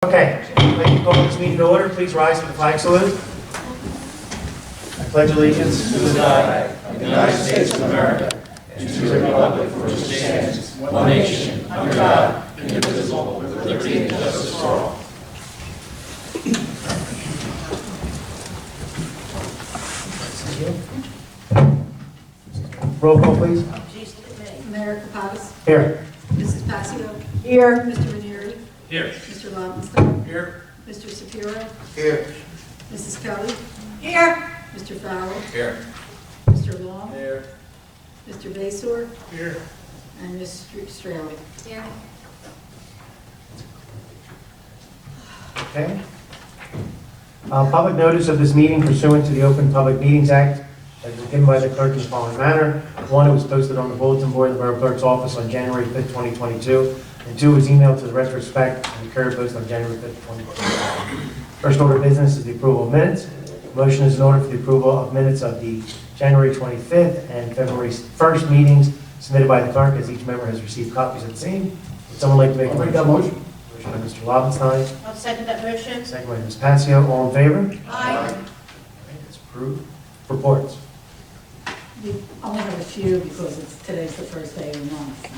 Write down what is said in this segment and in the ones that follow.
Okay, I'd like to call this meeting to order. Please rise for the flag salute. I pledge allegiance to the flag of the United States of America and to the republic for which it stands, one nation, under God, indivisible, with liberty and justice for all. Roll call, please. America Proclamation. Here. Mrs. Passio. Here. Mr. Ranieri. Here. Mr. Lobenstein. Here. Mr. Shapiro. Here. Mrs. Kelly. Here. Mr. Farrell. Here. Mr. Long. Here. Mr. Basor. Here. And Ms. Straley. Here. Okay. Public notice of this meeting pursuant to the Open Public Meetings Act has been given by the clerk in the following manner. One, it was posted on the bulletin board of the Borough Clerk's office on January 5th, 2022. And two, it was emailed to the retrospect and the Courier Post on January 5th, 2022. First order of business is the approval of minutes. Motion is in order for the approval of minutes of the January 25th and February 1st meetings submitted by the clerk, as each member has received copies of the same. Would someone like to make a motion? Motion by Mr. Lobenstein. I'll second that motion. Second by Ms. Passio. All in favor? Aye. Okay, it's approved. Reports. We only have a few because today's the first day of the month.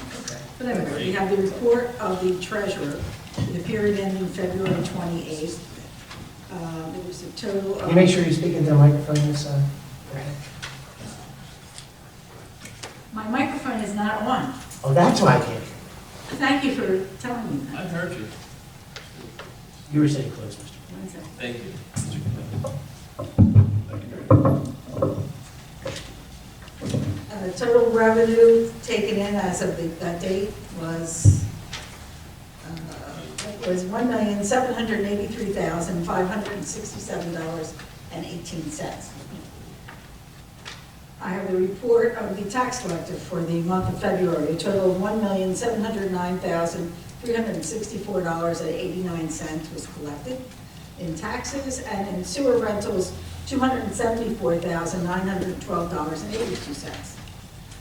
But anyway, we have the report of the treasurer for the period ending February 28th. There was a total Can of... you make sure you speak into the microphone this side? My microphone is not on. Oh, that's why I can't hear. Thank you for telling me that. I heard you. You were sitting close, Mr. One second. Thank you. Total revenue taken in as of that date was $1,783,567.18. I have the report of the tax collector for the month of February. A total of $1,709,364.89 was collected in taxes, and in sewer rentals, $274,912.82.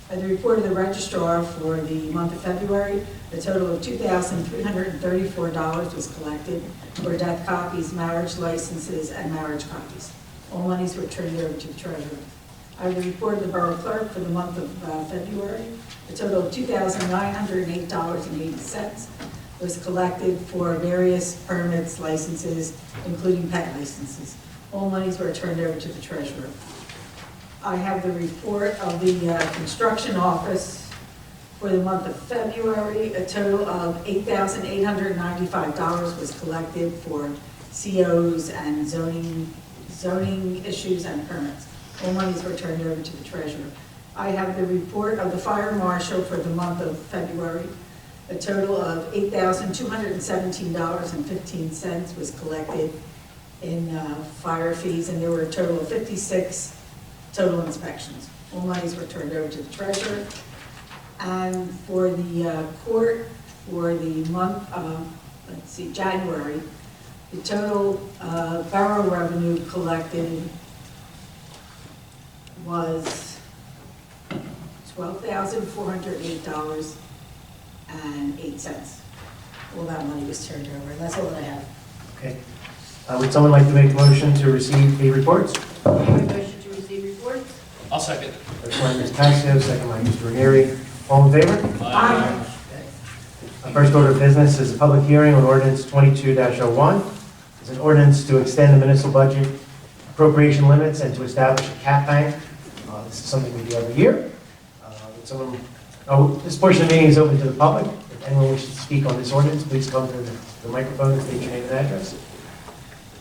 The report of the registrar for the month of February, a total of $2,334 was collected for death copies, marriage licenses, and marriage copies. All monies were turned over to the treasurer. I have the report of the borough clerk for the month of February, a total of $2,908.80 was collected for various permits, licenses, including pet licenses. All monies were turned over to the treasurer. I have the report of the construction office for the month of February. A total of $8,895 was collected for COs and zoning issues and permits. All monies were turned over to the treasurer. I have the report of the fire marshal for the month of February. A total of $8,217.15 was collected in fire fees, and there were a total of 56 total inspections. All monies were turned over to the treasurer. And for the court, for the month of, January, the total borough revenue collected was $12,408.08. All that money was turned over, and that's all that I have. Okay. Would someone like to make a motion to receive the reports? Motion to receive reports. I'll second. First by Ms. Passio, second by Mr. Ranieri. All in favor? Aye. First order of business is a public hearing on ordinance 22-01. It's an ordinance to extend the municipal budget appropriation limits and to establish a cap bank. This is something we do every year. This portion of the meeting is open to the public. If anyone wishes to speak on this ordinance, please come to the microphone and state your name and address.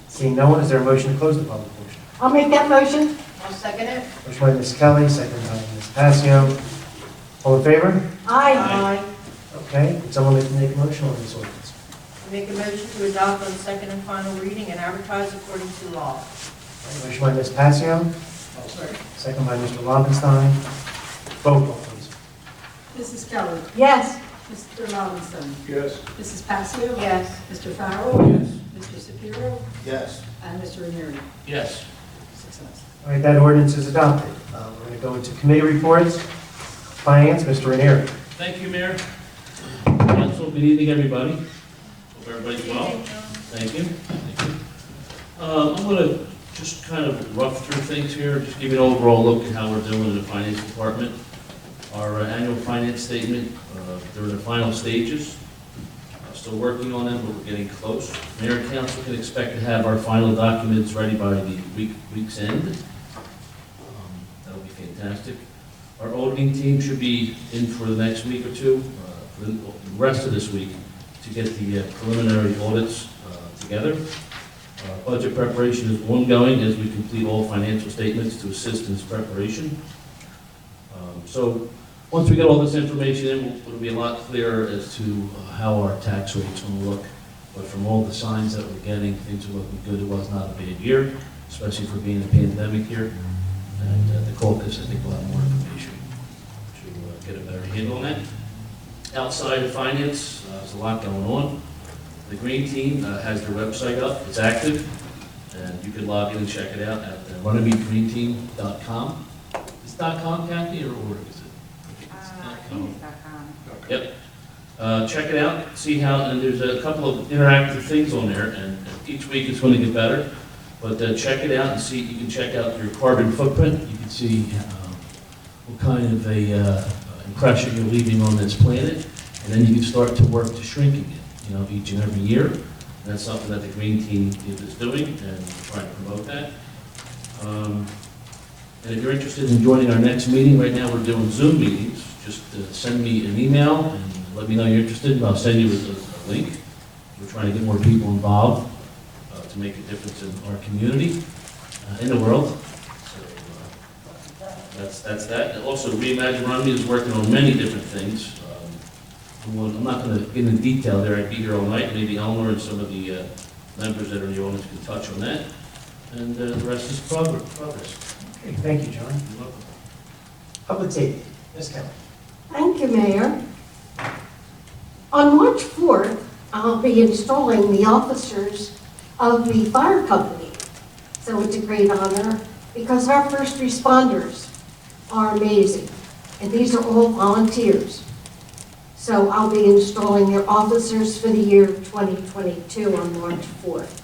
Seeing no one, is there a motion to close the public portion? I'll make that motion. I'll second it. Motion by Ms. Kelly, second by Ms. Passio. All in favor? Aye. Okay. Would someone like to make a motion on this ordinance? I make a motion to adopt on second and final reading and advertise according to law. Motion by Ms. Passio, second by Mr. Lobenstein. Roll call, please. Mrs. Kelly. Yes. Mr. Lobenstein. Yes. Mrs. Passio. Yes. Mr. Farrell. Yes. Mr. Shapiro. Yes. And Mr. Ranieri. Yes. 6 ayes. All right, that ordinance is adopted. We're going to go into committee reports. Finance, Mr. Ranieri. Thank you, Mayor. Council, good evening, everybody. Hope everybody's well. Thank you. Thank you. I'm going to just kind of rough through things here, just give you an overall look at how we're doing in the finance department. Our annual finance statement, they're in the final stages. Still working on them, but we're getting close. Mayor and council can expect to have our final documents ready by the week's end. That'll be fantastic. Our auditing team should be in for the next week or two, for the rest of this week, to get the preliminary audits together. Budget preparation is ongoing as we complete all financial statements to assist in this preparation. So once we get all this information in, it'll be a lot clearer as to how our tax rate's going to look. But from all the signs that we're getting, things are looking good. It was not a bad year, especially for being a pandemic year. And the caucus, I think, will have more information to get a better handle on that. Outside of finance, there's a lot going on. The green team has their website up. It's active, and you can log in and check it out at runnemedgreenteam.com. Is .com, Kathy, or is it? Yep. Check it out, see how, and there's a couple of interactive things on there, and each week it's going to get better. But check it out and see, you can check out your carbon footprint. You can see what kind of a impression you're leaving on this planet, and then you can start to work to shrinking it, each and every year. And that's something that the green team is doing, and we're trying to promote that. And if you're interested in joining our next meeting, right now we're doing Zoom meetings. Just send me an email and let me know you're interested, and I'll send you a link. We're trying to get more people involved to make a difference in our community, in the world. So that's that. And also, Reimagine Runnemede is working on many different things. I'm not going to get into detail there. I'd be here all night. Maybe Eleanor and some of the members that are in the audience can touch on that. And the rest is progress. Okay, thank you, John. You're welcome. Public safety, Ms. Kelly. Thank you, Mayor. On March 4th, I'll be installing the officers of the fire company. So it's a great honor because our first responders are amazing. And these are all volunteers. So I'll be installing their officers for the year 2022 on March 4th.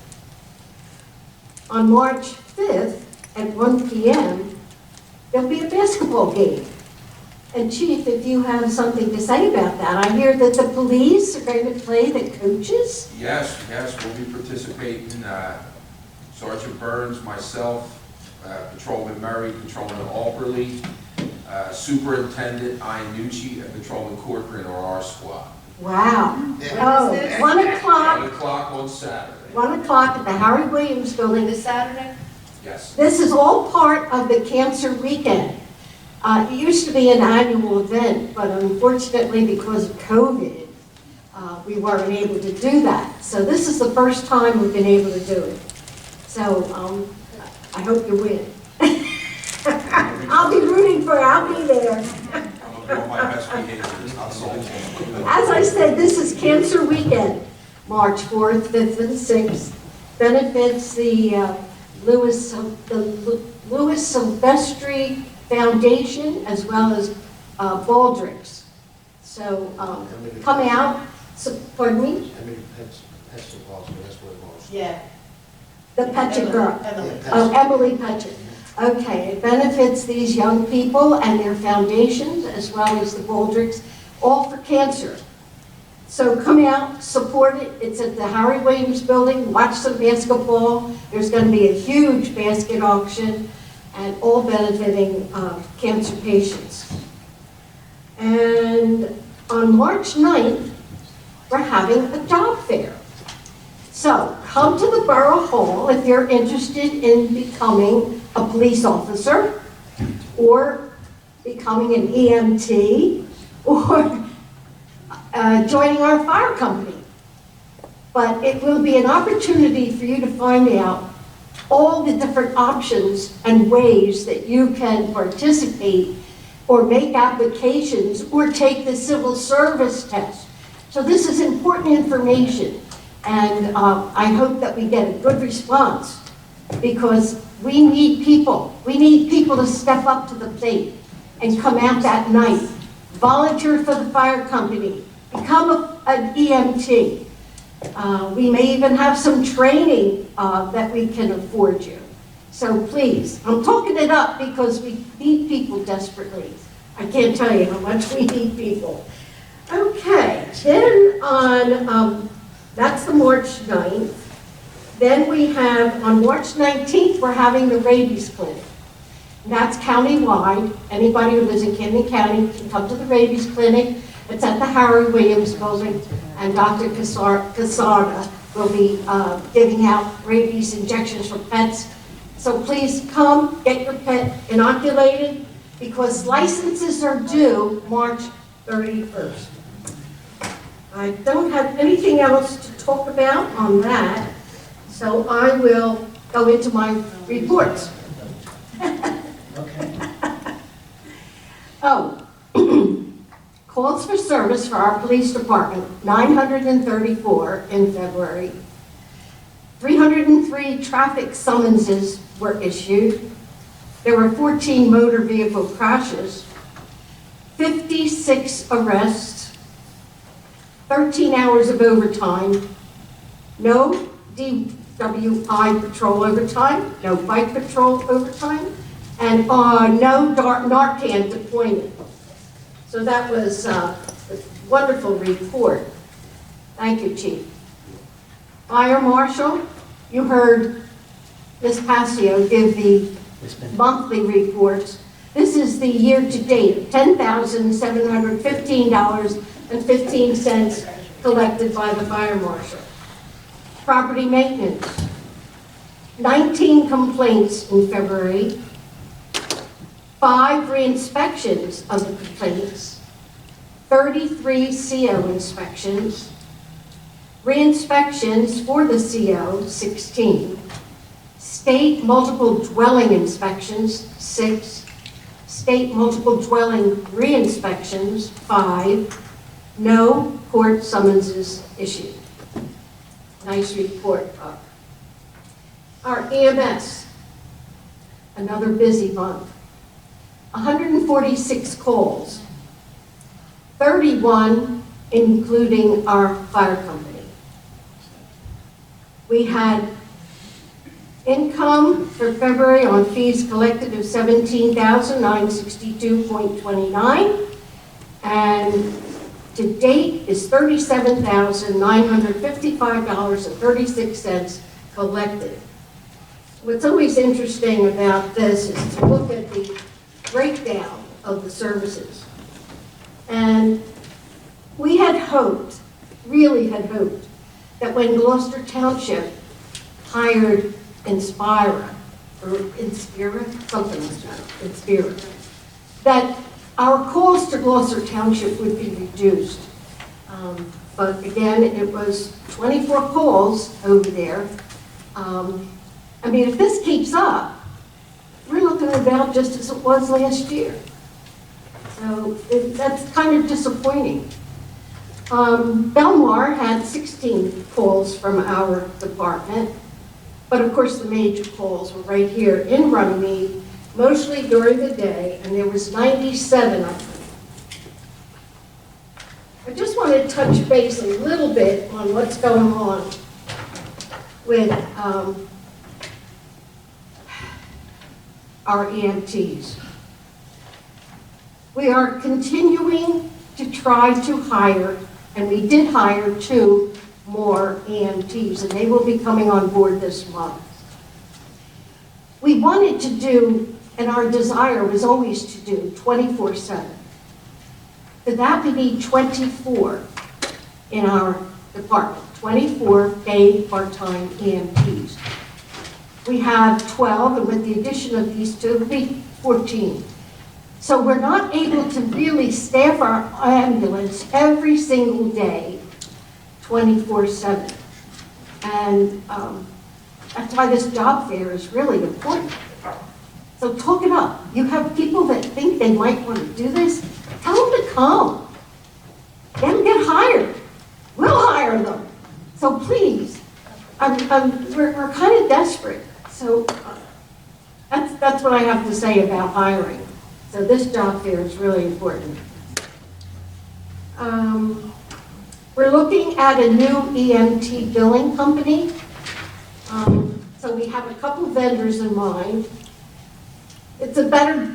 On March 5th at 1 p.m., there'll be a basketball game. And Chief, if you have something to say about that, I hear that the police are going to play the coaches? Yes, we'll be participating. Sergeant Burns, myself, Patrolman Murray, Patrolman Alberly, Superintendent Iannucci, and Patrolman Corcoran are our squad. Wow. Oh, 1 1 o'clock, o'clock on Saturday. 1 o'clock at the Harry Williams Building this Saturday? Yes. This is all part of the Cancer Weekend. It used to be an annual event, but unfortunately because of COVID, we weren't able to do that. So this is the first time we've been able to do it. So I hope you win. I'll be rooting for you. I'll be there. I'll do my best behavior. It's not so. As I said, this is Cancer Weekend, March 4th, 5th, and 6th. Benefits the Louis Silvestri Foundation as well as Baldrick's. So come out, pardon me? Yeah. The Petchett girl. Emily. Oh, Emily Petchett. Okay, it benefits these young people and their foundations as well as the Baldrick's, all for cancer. So come out, support it. It's at the Harry Williams Building. Watch some basketball. There's going to be a huge basket auction, and all benefiting cancer patients. And on March 9th, we're having a job fair. So come to the Borough Hall if you're interested in becoming a police officer or becoming an EMT or joining our fire company. But it will be an opportunity for you to find out all the different options and ways that you can participate or make applications or take the civil service test. So this is important information, and I hope that we get a good response because we need people. We need people to step up to the plate and come out that night, volunteer for the fire company, become an EMT, We may even have some training that we can afford you. So please, I'm talking it up because we need people desperately. I can't tell you how much we need people. Okay, then on, that's the March 9th. Then we have, on March 19th, we're having the rabies clinic. And that's countywide. Anybody who lives in Camden County can come to the rabies clinic. It's at the Harry Williams Building, and Dr. Casada will be giving out rabies injections for pets. So please come, get your pet inoculated, because licenses are due March 31st. I don't have anything else to talk about on that, so I will go into my reports. Okay. Oh, calls for service for our police department, 934 in February. 303 traffic summonses were issued. There were 14 motor vehicle crashes, 56 arrests, 13 hours of overtime, no DWI patrol overtime, no bike patrol overtime, and no Narcan deployment. So that was a wonderful report. Thank you, Chief. Fire Marshal, you heard Ms. Passio give the monthly reports. This is the year-to-date, $10,715.15 collected by the Fire Marshal. Property maintenance, 19 complaints in February, 5 re-inspections of the complaints, 33 CO inspections, re-inspections for the CO, 16, state multiple dwelling inspections, 6, state multiple dwelling re-inspections, 5, no court summonses issued. Nice report, Buck. Our EMS, another busy month. 146 calls, 31 including our fire company. We had income for February on fees collected of $17,962.29, and to date is $37,955.36 collected. What's always interesting about this is to look at the breakdown of the services. And we had hoped, really had hoped, that when Gloucester Township hired Inspira, something like that, Inspira, that our calls to Gloucester Township would be reduced. But again, it was 24 calls over there. I mean, if this keeps up, we're looking about just as it was last year. So that's kind of disappointing. Belmar had 16 calls from our department, but of course the major calls were right here in Runnemede, mostly during the day, and there was 97 of them. I just want to touch base a little bit on what's going on with our EMTs. We are continuing to try to hire, and we did hire 2 more EMTs, and they will be coming on board this month. We wanted to do, and our desire was always to do 24/7. For that, we need 24 in our department, 24 paid part-time EMTs. We have 12, and with the addition of these 2, it'll be 14. So we're not able to really staff our ambulance every single day, 24/7. And that's why this job fair is really important. So talk it up. You have people that think they might want to do this, tell them to come. Let them get hired. We'll hire them. So please, we're kind of desperate. So that's what I have to say about hiring. So this job fair is really important. We're looking at a new EMT billing company. So we have a couple vendors in mind. It's a better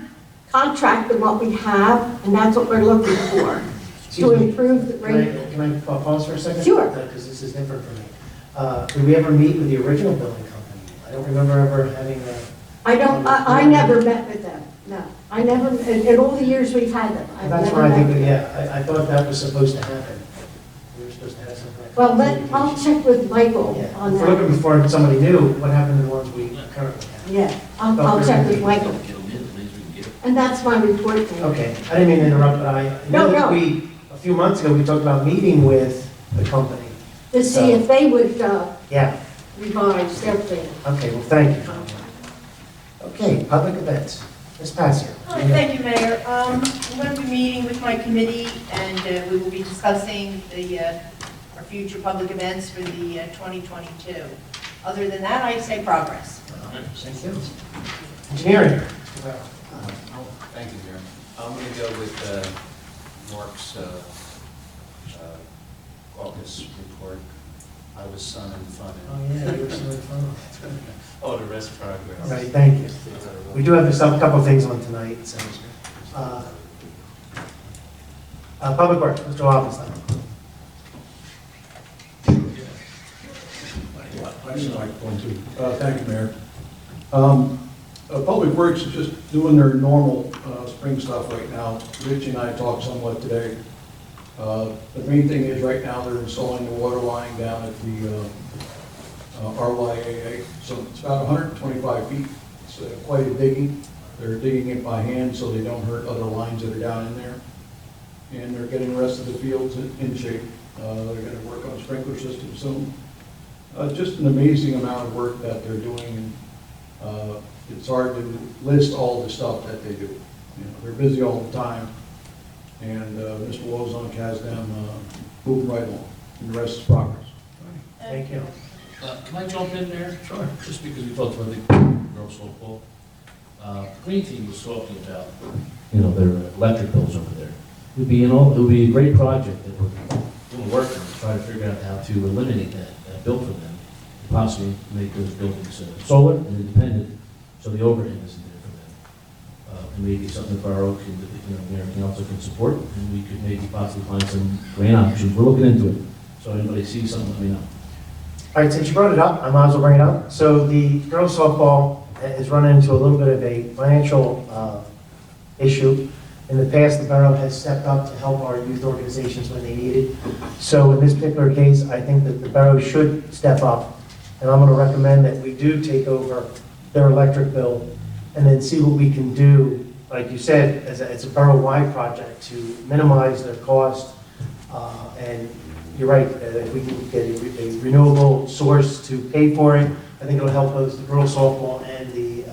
contract than what we have, and that's what we're looking for, to Excuse me. improve the rate. Can I pause for a second? Sure. Because this is different for me. Did we ever meet with the original billing company? I don't remember ever having a... I never met with them, no. I never, in all the years we've had them, I've That's never why I met think, with them. yeah, I thought that was supposed to happen. We were supposed to have some kind of... Well, I'll check with Michael Yeah. on If we're looking that. for somebody new, what happened to the ones we currently have? Yeah, I'll check with Michael. Get them in, maybe we can get them. And that's my report to you. Okay, I didn't mean to interrupt, but I know No, that no. a few months ago, we talked about meeting with the company. To see if they would Yeah, revise their plan. okay, well, thank you. Okay, public events. Ms. Passier. Hi, thank you, Mayor. I'm going to be meeting with my committee, and we will be discussing our future public events for the 2022. Other than that, I'd say progress. All right, thank you. Engineering. Thank you, Mayor. I'm going to go with Mark's caucus report. I was son and fun. Oh, yeah, you were so fun. Oh, the rest progress. All right, thank you. We do have a couple of things on tonight, so. Public Works, Mr. Waffenstein. I just like one too. Thank you, Mayor. Public Works is just doing their normal spring stuff right now. Rich and I talked somewhat today. The main thing is right now they're installing the water line down at the RYAA. So it's about 125 feet. It's quite a digging. They're digging it by hand so they don't hurt other lines that are down in there. And they're getting the rest of the fields in shape. They're going to work on a sprinkler system soon. Just an amazing amount of work that they're doing. And it's hard to list all the stuff that they do. You know, they're busy all the time. And Mr. Wozniak has them moving right along. And the rest is progress. Thank you. Can I jump in there? Sure. Just because we talked about the girls softball. The Green Team was talking about, their electric bills over there. It would be a great project that we're doing work on to try to figure out how to eliminate that bill for them. And possibly make those buildings solar and independent, so the overhead isn't there for them. And maybe something the borough can, Mayor and council can support, and we could maybe possibly find some grant options. We're looking into it. So anybody sees something, let me know. All right, since you brought it up, I might as well bring it up. So the girls softball has run into a little bit of a financial issue. In the past, the borough has stepped up to help our youth organizations when they need it. So in this particular case, I think that the borough should step up. And I'm going to recommend that we do take over their electric bill and then see what we can do, like you said, as a borough-wide project to minimize their cost. And you're right, if we can get a renewable source to pay for it, I think it'll help both the girls softball and the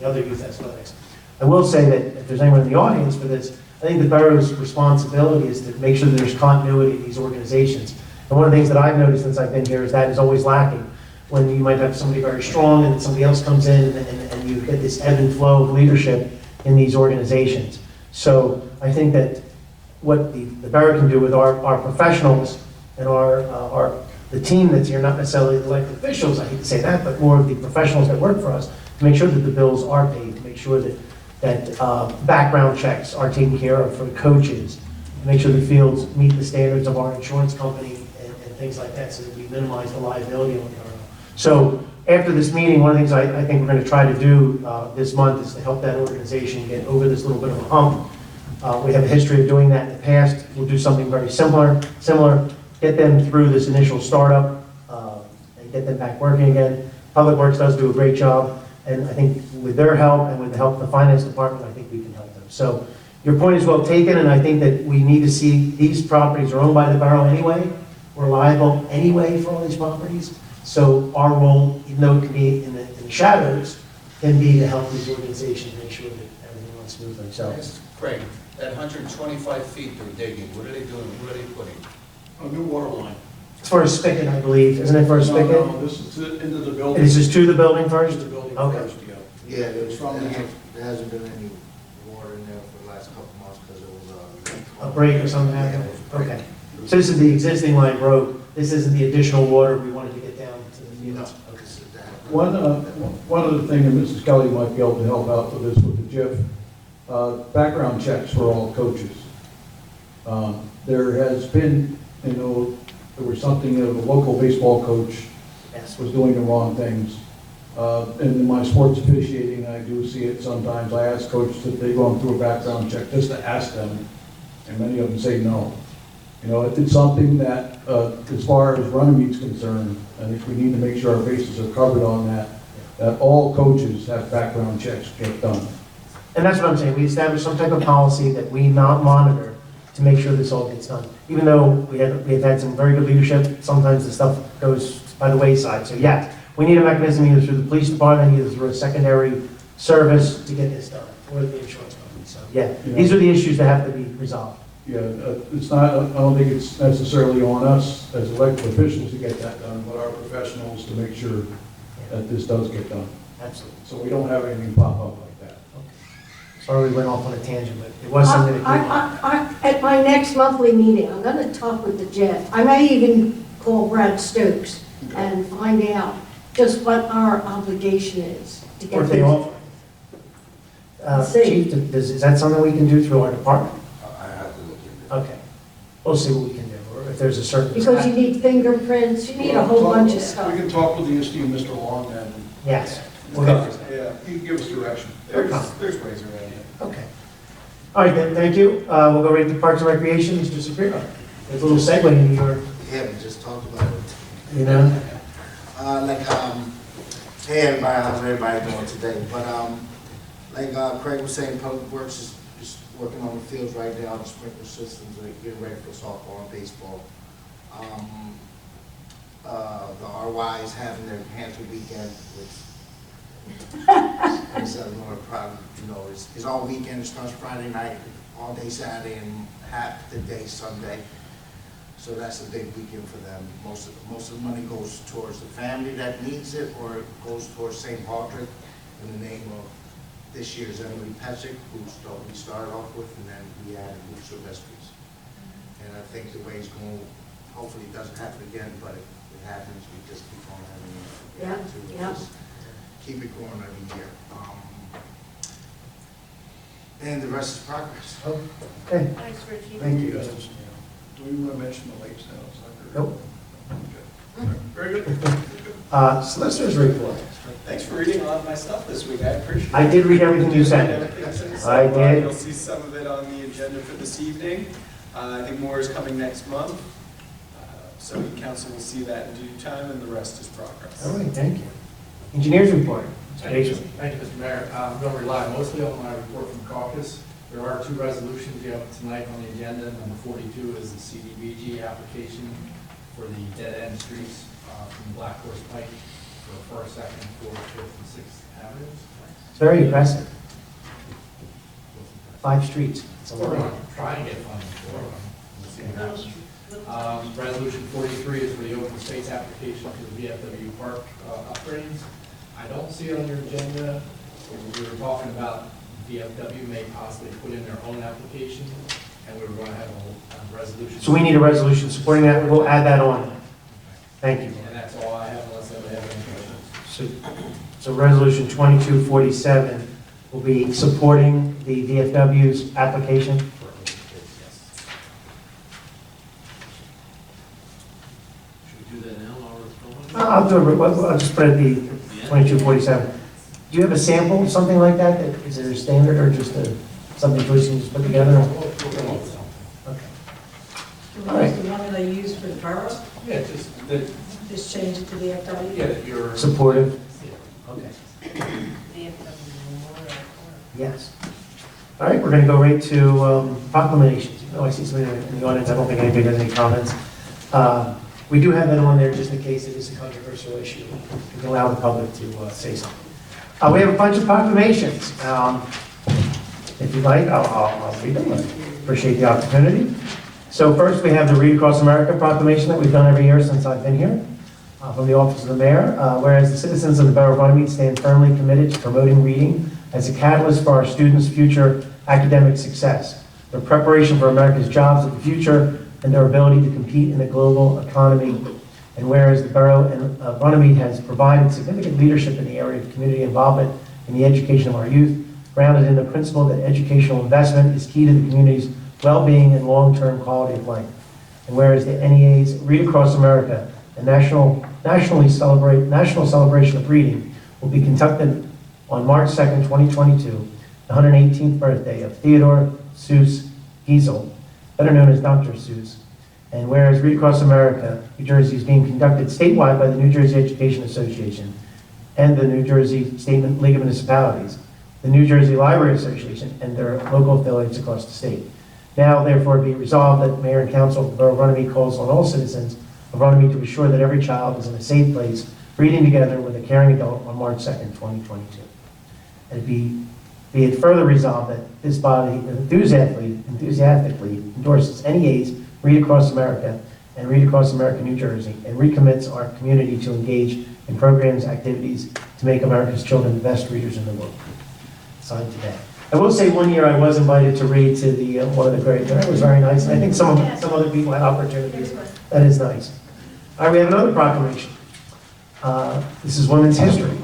other youth athletics. I will say that if there's anyone in the audience for this, I think the borough's responsibility is to make sure that there's continuity in these organizations. And one of the things that I've noticed since I've been here is that is always lacking. When you might have somebody very strong and then somebody else comes in and you get this ebb and flow of leadership in these organizations. So I think that what the borough can do with our professionals and the team that's here, not necessarily the elected officials, I hate to say that, but more of the professionals that work for us, to make sure that the bills are paid, to make sure that background checks are taken care of for the coaches, to make sure the fields meet the standards of our insurance company and things like that, so that we minimize the liability on the borough. So after this meeting, one of the things I think we're going to try to do this month is to help that organization get over this little bit of a hump. We have a history of doing that in the past. We'll do something very similar, get them through this initial startup and get them back working again. Public Works does do a great job, and I think with their help and with the help of the finance department, I think we can help them. So your point is well taken, and I think that we need to see these properties are owned by the borough anyway. We're liable anyway for all these properties. So our role, even though it can be in the shadows, can be to help these organizations make sure that everything runs smoothly. So, Yes, Craig, that 125 feet they're digging, what are they doing? What are they putting? A new water line. it's for a spigot, I believe, isn't it for a spigot? No, this is into the building. Is this to the building To first? the building Okay. first, yeah. Yeah, It's from the, there hasn't been any water in there for the last couple of months because it was A break or something happened? Yeah, it was a break. Okay. It So this is the existing line broke, this isn't the additional water we wanted to get down to the units. One other thing, and Mrs. Kelly might be able to help out with this with the JIF, background checks for all coaches. There has been, there was something of a local baseball coach Yes. was doing the wrong things. And in my sports officiating, I do see it sometimes. I ask coaches if they go through a background check, just to ask them, and many of them say no. It's something that, as far as Runnemede's concerned, I think we need to make sure our bases are covered on that all coaches have background checks get done. And that's what I'm saying, we established some type of policy that we not monitor to make sure this all gets done. Even though we've had some very good leadership, sometimes the stuff goes by the wayside. So yes, we need a mechanism either through the police department, either through a secondary service to get this done, or the insurance company. So yeah, these are the issues that have to be resolved. Yeah, it's not, I don't think it's necessarily on us as elected officials to get that done, but our professionals to make sure that this does get done. Absolutely. So we don't have anything pop up like that. Sorry we went off on a tangent, but it was something that At my next monthly meeting, I'm going to talk with the Jeff. I may even call Brad Stokes and find out just what our obligation is to or get they these. offer. See. Chief, is that something we can do through our department? I have to look into it. Okay. We'll see what we can do, or if there's a certain. Because you need fingerprints, you need a whole bunch of stuff. We can talk with the esteemed Mr. Long then. Yes. We'll get this. Yeah, he can give us direction. Okay. There's ways around it. Okay. All right, then, thank you. We'll go right to Parks and Recreation, Mr. Sapiro. There's a little segue into your, Yeah, we just talked about it. Hey everybody, how's everybody doing today? But like Craig was saying, Public Works is working on the fields right now, the sprinkler systems, are getting ready for softball and baseball. The RY is having their Panther weekend, which is probably, it's all weekend. It starts Friday night, all day Saturday, and half the day Sunday. So that's a big weekend for them. Most of the money goes towards the family that needs it, or it goes towards St. Patrick in the name of this year's Emily Pesek, who we started off with, and then we added Luke Silvestris. And I think the way it's going, hopefully it doesn't happen again, but if it happens, we just keep on having it. Yeah. Just keep it going every year. And the rest is progress. okay, Thanks, Richie. thank you. Do we want to mention the lakes now? Nope. Okay. Very good. Solicitor's report. Thanks for reading a lot of my stuff this week, I appreciate it. I did read everything you sent. I did. You'll see some of it on the agenda for this evening. I think more is coming next month. So the council will see that in due time, and the rest is progress. All right, thank you. Engineers report. Thank you, Mr. Mayor. I'm going to rely mostly on my report from caucus. There are two resolutions you have tonight on the agenda. Number 42 is the CDBG application for the dead-end streets from Black Horse Pike for 1st, 2nd, 4th, 5th, and 6th Avenues. It's very impressive. 5 streets. It's a We're going lot. to try and get funding for them. We'll see what happens. Resolution 43 is for the open space application for the VFW park upgrades. I don't see it on your agenda. We were talking about VFW may possibly put in their own application, and we were going to have a resolution. So we need a resolution supporting that. We'll add that on. Thank you. And that's all I have, unless anybody has any questions. So resolution 2247 will be supporting the VFW's application. Should we do that now while we're going? I'll do it, I'll just put it at the 2247. Do you have a sample, of something like that? Is it a standard or just something Joyce can just put together? Okay. Can All we right. use the one that I used for the borough? Yeah, just that, Just change it to the FW? yeah, that you're. Supportive? Yeah. Okay. VFW. Yes. All right, we're going to go right to proclamations. Oh, I see somebody in the audience. I don't think anybody has any comments. We do have that on there just in case it is a controversial issue. We can allow the public to say something. We have a bunch of proclamations. If you'd like, I'll read them. I appreciate the opportunity. So first, we have the Read Across America proclamation that we've done every year since I've been here, from the Office of the Mayor. Whereas the citizens of the Borough of Runnemede stand firmly committed to promoting reading as a catalyst for our students' future academic success, their preparation for America's jobs of the future, and their ability to compete in the global economy. And whereas the Borough of Runnemede has provided significant leadership in the area of community involvement in the education of our youth, grounded in the principle that educational investment is key to the community's well-being and long-term quality of life. And whereas the NEA's Read Across America, a national celebration of reading, will be conducted on March 2nd, 2022, the 118th birthday of Theodore Seuss Geisel, better known as Dr. Seuss. And whereas Read Across America, New Jersey, is being conducted statewide by the New Jersey Education Association and the New Jersey State League of Municipalities, the New Jersey Library Association, and their local affiliates across the state. Now, therefore, be resolved that Mayor and Council of the Borough of Runnemede calls on all citizens of Runnemede to ensure that every child is in a safe place, reading together with a caring adult on March 2nd, 2022. And be it further resolved that this body enthusiastically endorses NEA's Read Across America and Read Across America, New Jersey, and recommits our community to engage in programs, activities to make America's children the best readers in the world. Signed today. I will say one year I was invited to read to the one of the great, that was very nice. And I think some other people had opportunities. That is nice. All right, we have another proclamation. This is Women's History.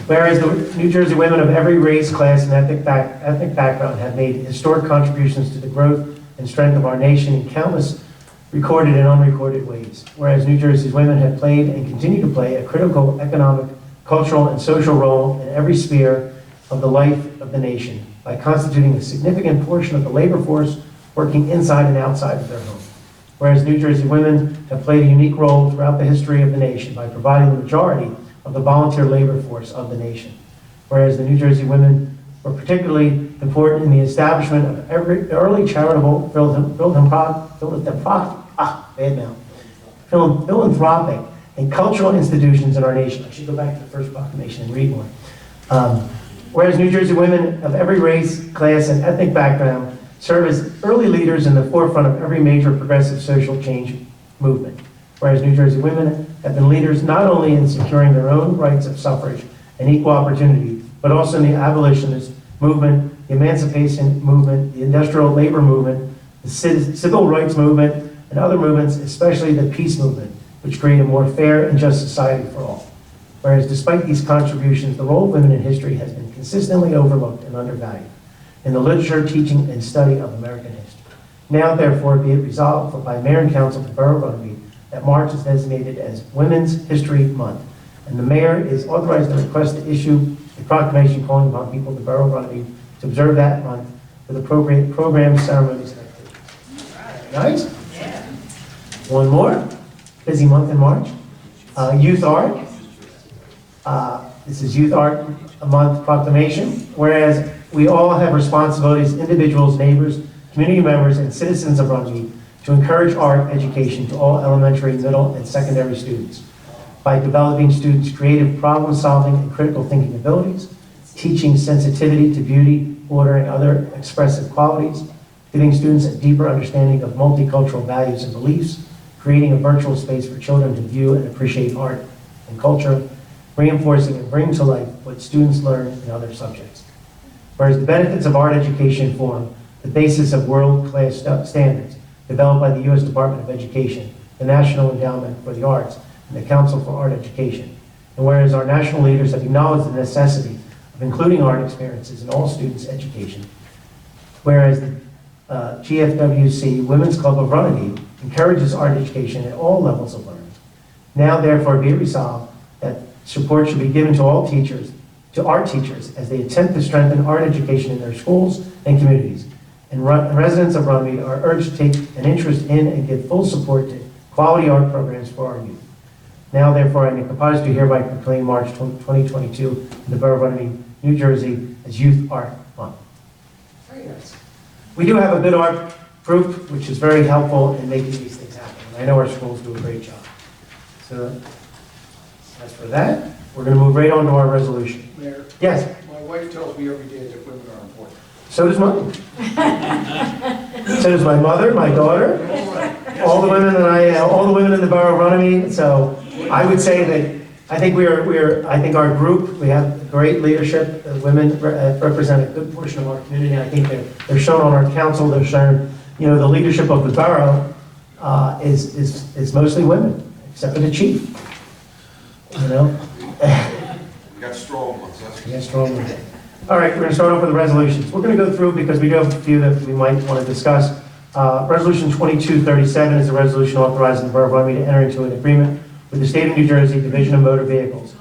Whereas the New Jersey women of every race, class, and ethnic background have made historic contributions to the growth and strength of our nation in countless recorded and unrecorded ways. Whereas New Jersey's women have played and continue to play a critical economic, cultural, and social role in every sphere of the life of the nation by constituting a significant portion of the labor force working inside and outside of their home. Whereas New Jersey women have played a unique role throughout the history of the nation by providing the majority of the volunteer labor force of the nation. Whereas the New Jersey women were particularly important in the establishment of every early charitable philanthropic and cultural institutions in our nation. I should go back to the first proclamation and read one. Whereas New Jersey women of every race, class, and ethnic background serve as early leaders in the forefront of every major progressive social change movement. Whereas New Jersey women have been leaders not only in securing their own rights of suffrage and equal opportunity, but also in the abolitionist movement, the emancipation movement, the industrial labor movement, the civil rights movement, and other movements, especially the peace movement, which create a more fair and just society for all. Whereas despite these contributions, the role of women in history has been consistently overlooked and undervalued in the literature, teaching, and study of American history. Now, therefore, be it resolved by Mayor and Council of the Borough of Runnemede that March is designated as Women's History Month, and the Mayor is authorized to request to issue a proclamation calling upon people of the Borough of Runnemede to observe that month with appropriate programs, ceremonies, and activities. Nice? Yeah. One more. Busy month in March. Youth Art. This is Youth Art Month proclamation. Whereas we all have responsibilities, individuals, neighbors, community members, and citizens of Runnemede to encourage art education to all elementary, middle, and secondary students by developing students' creative problem-solving and critical thinking abilities, teaching sensitivity to beauty, order, and other expressive qualities, giving students a deeper understanding of multicultural values and beliefs, creating a virtual space for children to view and appreciate art and culture, reinforcing and bringing to life what students learn in other subjects. Whereas the benefits of art education form the basis of world-class standards developed by the U.S. Department of Education, the National Endowment for the Arts, and the Council for Art Education. And whereas our national leaders have acknowledged the necessity of including art experiences in all students' education, whereas the GFWC Women's Club of Runnemede encourages art education at all levels of learning. Now, therefore, be it resolved that support should be given to all teachers, to art teachers, as they attempt to strengthen art education in their schools and communities. And residents of Runnemede are urged to take an interest in and give full support to quality art programs for our youth. Now, therefore, I am compelled to hereby proclaim March 2022 in the Borough of Runnemede, New Jersey, as Youth Art Month. Very nice. We do have a good art group, which is very helpful in making these things happen. And I know our schools do a great job. So, as for that, we're going to move right on to our resolution. Mayor? Yes? My wife tells me every day that women are important. So does mine. So does my mother, my daughter, all the women all the women in the Borough of Runnemede. So I would say that I think I think our group, we have great leadership. The women represent a good portion of our community. I think they're shown on our council. They're shown, the leadership of the borough is mostly women, except for the chief. You know? We got strong ones, that's. Yes, strong women. All right, we're going to start off with the resolutions. We're going to go through because we do have a few that we might want to discuss. Resolution 2237 is a resolution authorizing the Borough of Runnemede to enter into an agreement with the State of New Jersey Division of Motor Vehicles.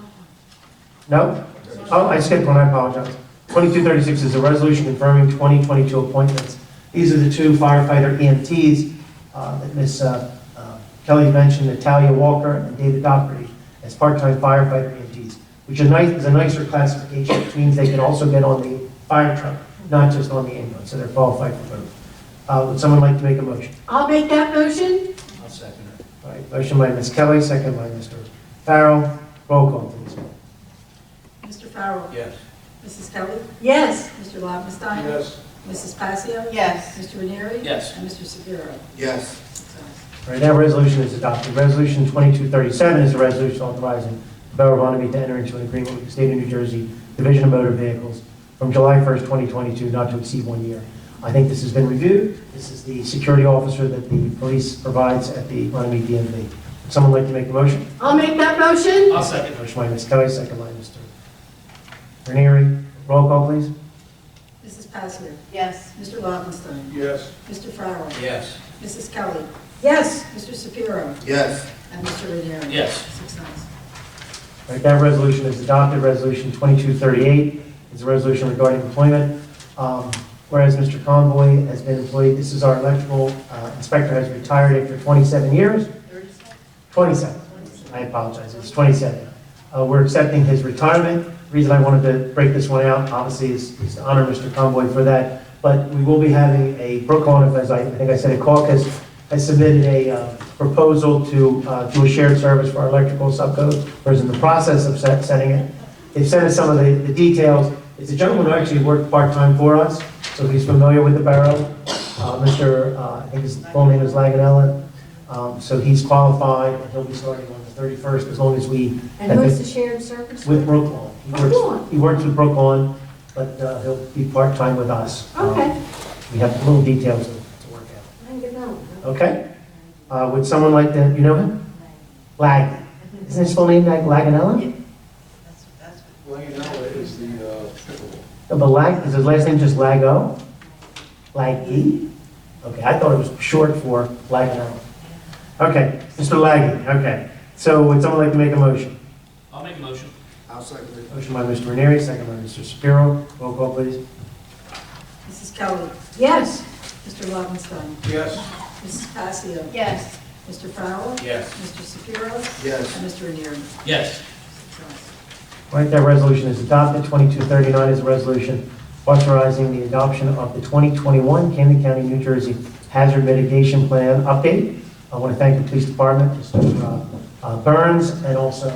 No? Oh, I skipped one, I apologize. 2236 is a resolution confirming 2022 appointments. These are the two firefighter EMTs that Ms. Kelly mentioned, Natalia Walker and David Doherty, as part-time firefighter EMTs, which is a nicer classification, which means they can also get on the fire truck, not just on the ambulance, so they're qualified for both. Would someone like to make a motion? I'll make that motion. I'll second it. All right, motion by Ms. Kelly, second by Mr. Farrell. Roll call, please. Mr. Farrell. Yes. Mrs. Kelly. Yes. Mr. Lobenstein. Yes. Mrs. Passio. Yes. Mr. Ranieri. Yes. And Mr. Shapiro. Yes. 6 ayes. All right, now resolution is adopted. Resolution 2237 is a resolution authorizing the Borough of Runnemede to enter into an agreement with the State of New Jersey Division of Motor Vehicles from July 1st, 2022, not to exceed 1 year. I think this has been reviewed. This is the security officer that the police provides at the Runnemede DMV. Would someone like to make a motion? I'll make that motion. I'll second. Motion by Ms. Kelly, second by Mr. Ranieri. Roll call, please. Mrs. Passio. Yes. Mr. Lobenstein. Yes. Mr. Farrell. Yes. Mrs. Kelly. Yes. Mr. Shapiro. Yes. And Mr. Ranieri. Yes. 6 ayes. All right, that resolution is adopted. Resolution 2238 is a resolution regarding employment. Whereas Mr. Convoy has been employed, this is our electrical inspector, has retired after 27 years. 27. I apologize, it's 27. We're accepting his retirement. The reason I wanted to break this one out, obviously, is to honor Mr. Convoy for that. But we will be having a Brooklawn, as I think I said, a caucus has submitted a proposal to do a shared service for our electrical subcode, or is in the process of setting it. They've sent us some of the details. It's a gentleman who actually worked part-time for us, so he's familiar with the borough. I think his full name is Laganella. So he's qualified, and he'll be starting on the 31st, as long as we... And who's the shared service? With Brooklawn. He works with Brooklawn, but he'll be part-time with us. Okay. We have little details to work out. I can get that one. Okay? Would someone like to, you know him? Lag. Isn't his full name Laganella? That's Langanella is the pickleball. No, but Lag, is his last name just Lago? Laggy? Okay, I thought it was short for Laganella. Okay, Mr. Laggy, okay. So would someone like to make a motion? I'll make a motion. I'll second it. Motion by Mr. Ranieri, second by Mr. Shapiro. Roll call, please. Mrs. Kelly. Yes. Mr. Lobenstein. Yes. Mrs. Passio. Yes. Mr. Farrell. Yes. Mr. Shapiro. Yes. And Mr. Ranieri. Yes. 6 ayes. All right, that resolution is adopted. 2239 is a resolution authorizing the adoption of the 2021 Camden County, New Jersey Hazard Mitigation Plan update. I want to thank the police department, Mr. Burns, and also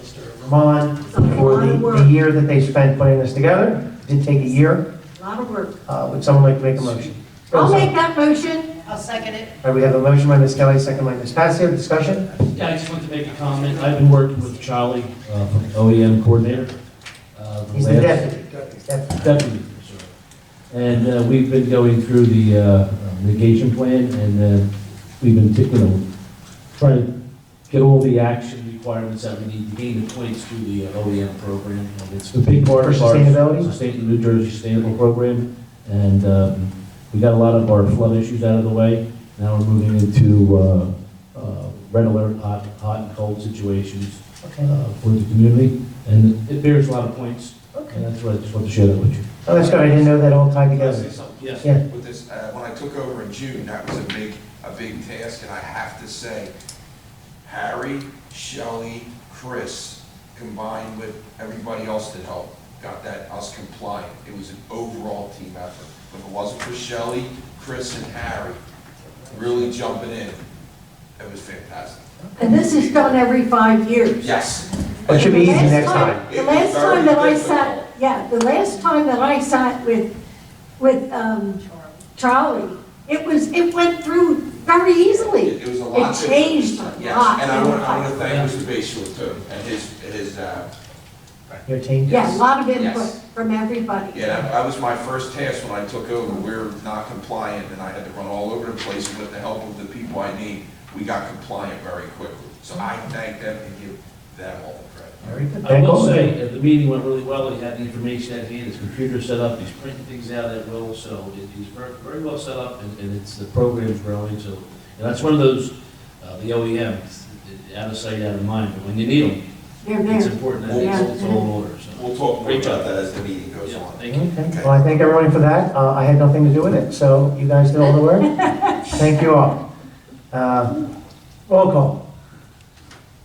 Mr. Ramon for the year that they spent putting this together. It did take a year. A lot of work. Would someone like to make a motion? I'll make that motion. I'll second it. All right, we have a motion by Ms. Kelly, second by Ms. Passio. Discussion? Yeah, I just want to make a comment. I've been working with Charlie, from the OEM coordinator. He's the deputy. Deputy, sorry. And we've been going through the mitigation plan, and we've been, trying to get all the action requirements that we need to gain the points through the OEM program. And it's a big part For of our sustainability? New Jersey Sustainable Program. And we got a lot of our flood issues out of the way. Now we're moving into red alert, hot and cold situations Okay. for the community. And it bears a lot of points. Okay. And that's what I just want to share that with you. Oh, that's good. I didn't know that all tied Can I together. say something? Yes. Yeah. With this, when I took over in June, that was a big task, and I have to say, Harry, Shelley, Chris, combined with everybody else that helped, got that us compliant. It was an overall team effort. If it wasn't for Shelley, Chris, and Harry really jumping in, it was fantastic. And this is done every 5 years. Yes. It should be easy The last next time. The last time that I sat, the last time that I sat with Charlie, it went through very easily. It was a lot. It changed a Yes, lot. and I want to thank Mr. Bayshore too, and his your team? Yeah, a lot of input Yes. from everybody. Yeah, that was my first task when I took over. We're not compliant, and I had to run all over the place, and with the help of the people I need, we got compliant very quickly. So I thank them and give them all the credit. Very good. I Thank will all of say, you. the meeting went really well, he had the information at hand, his computer set up, he's printing things out at will, so he's very, very well set up, and it's, the program's growing, so, and that's one of those, the OEMs, out of sight, out of mind, but when you need them, They're it's there. important that Yeah. it's all in order, so. We'll talk more Great job. about that as the meeting goes Yeah, on. thank you. Okay. Well, I thank everyone for that. I had nothing to do with it, so you guys did all the work. Thank you all. Roll call.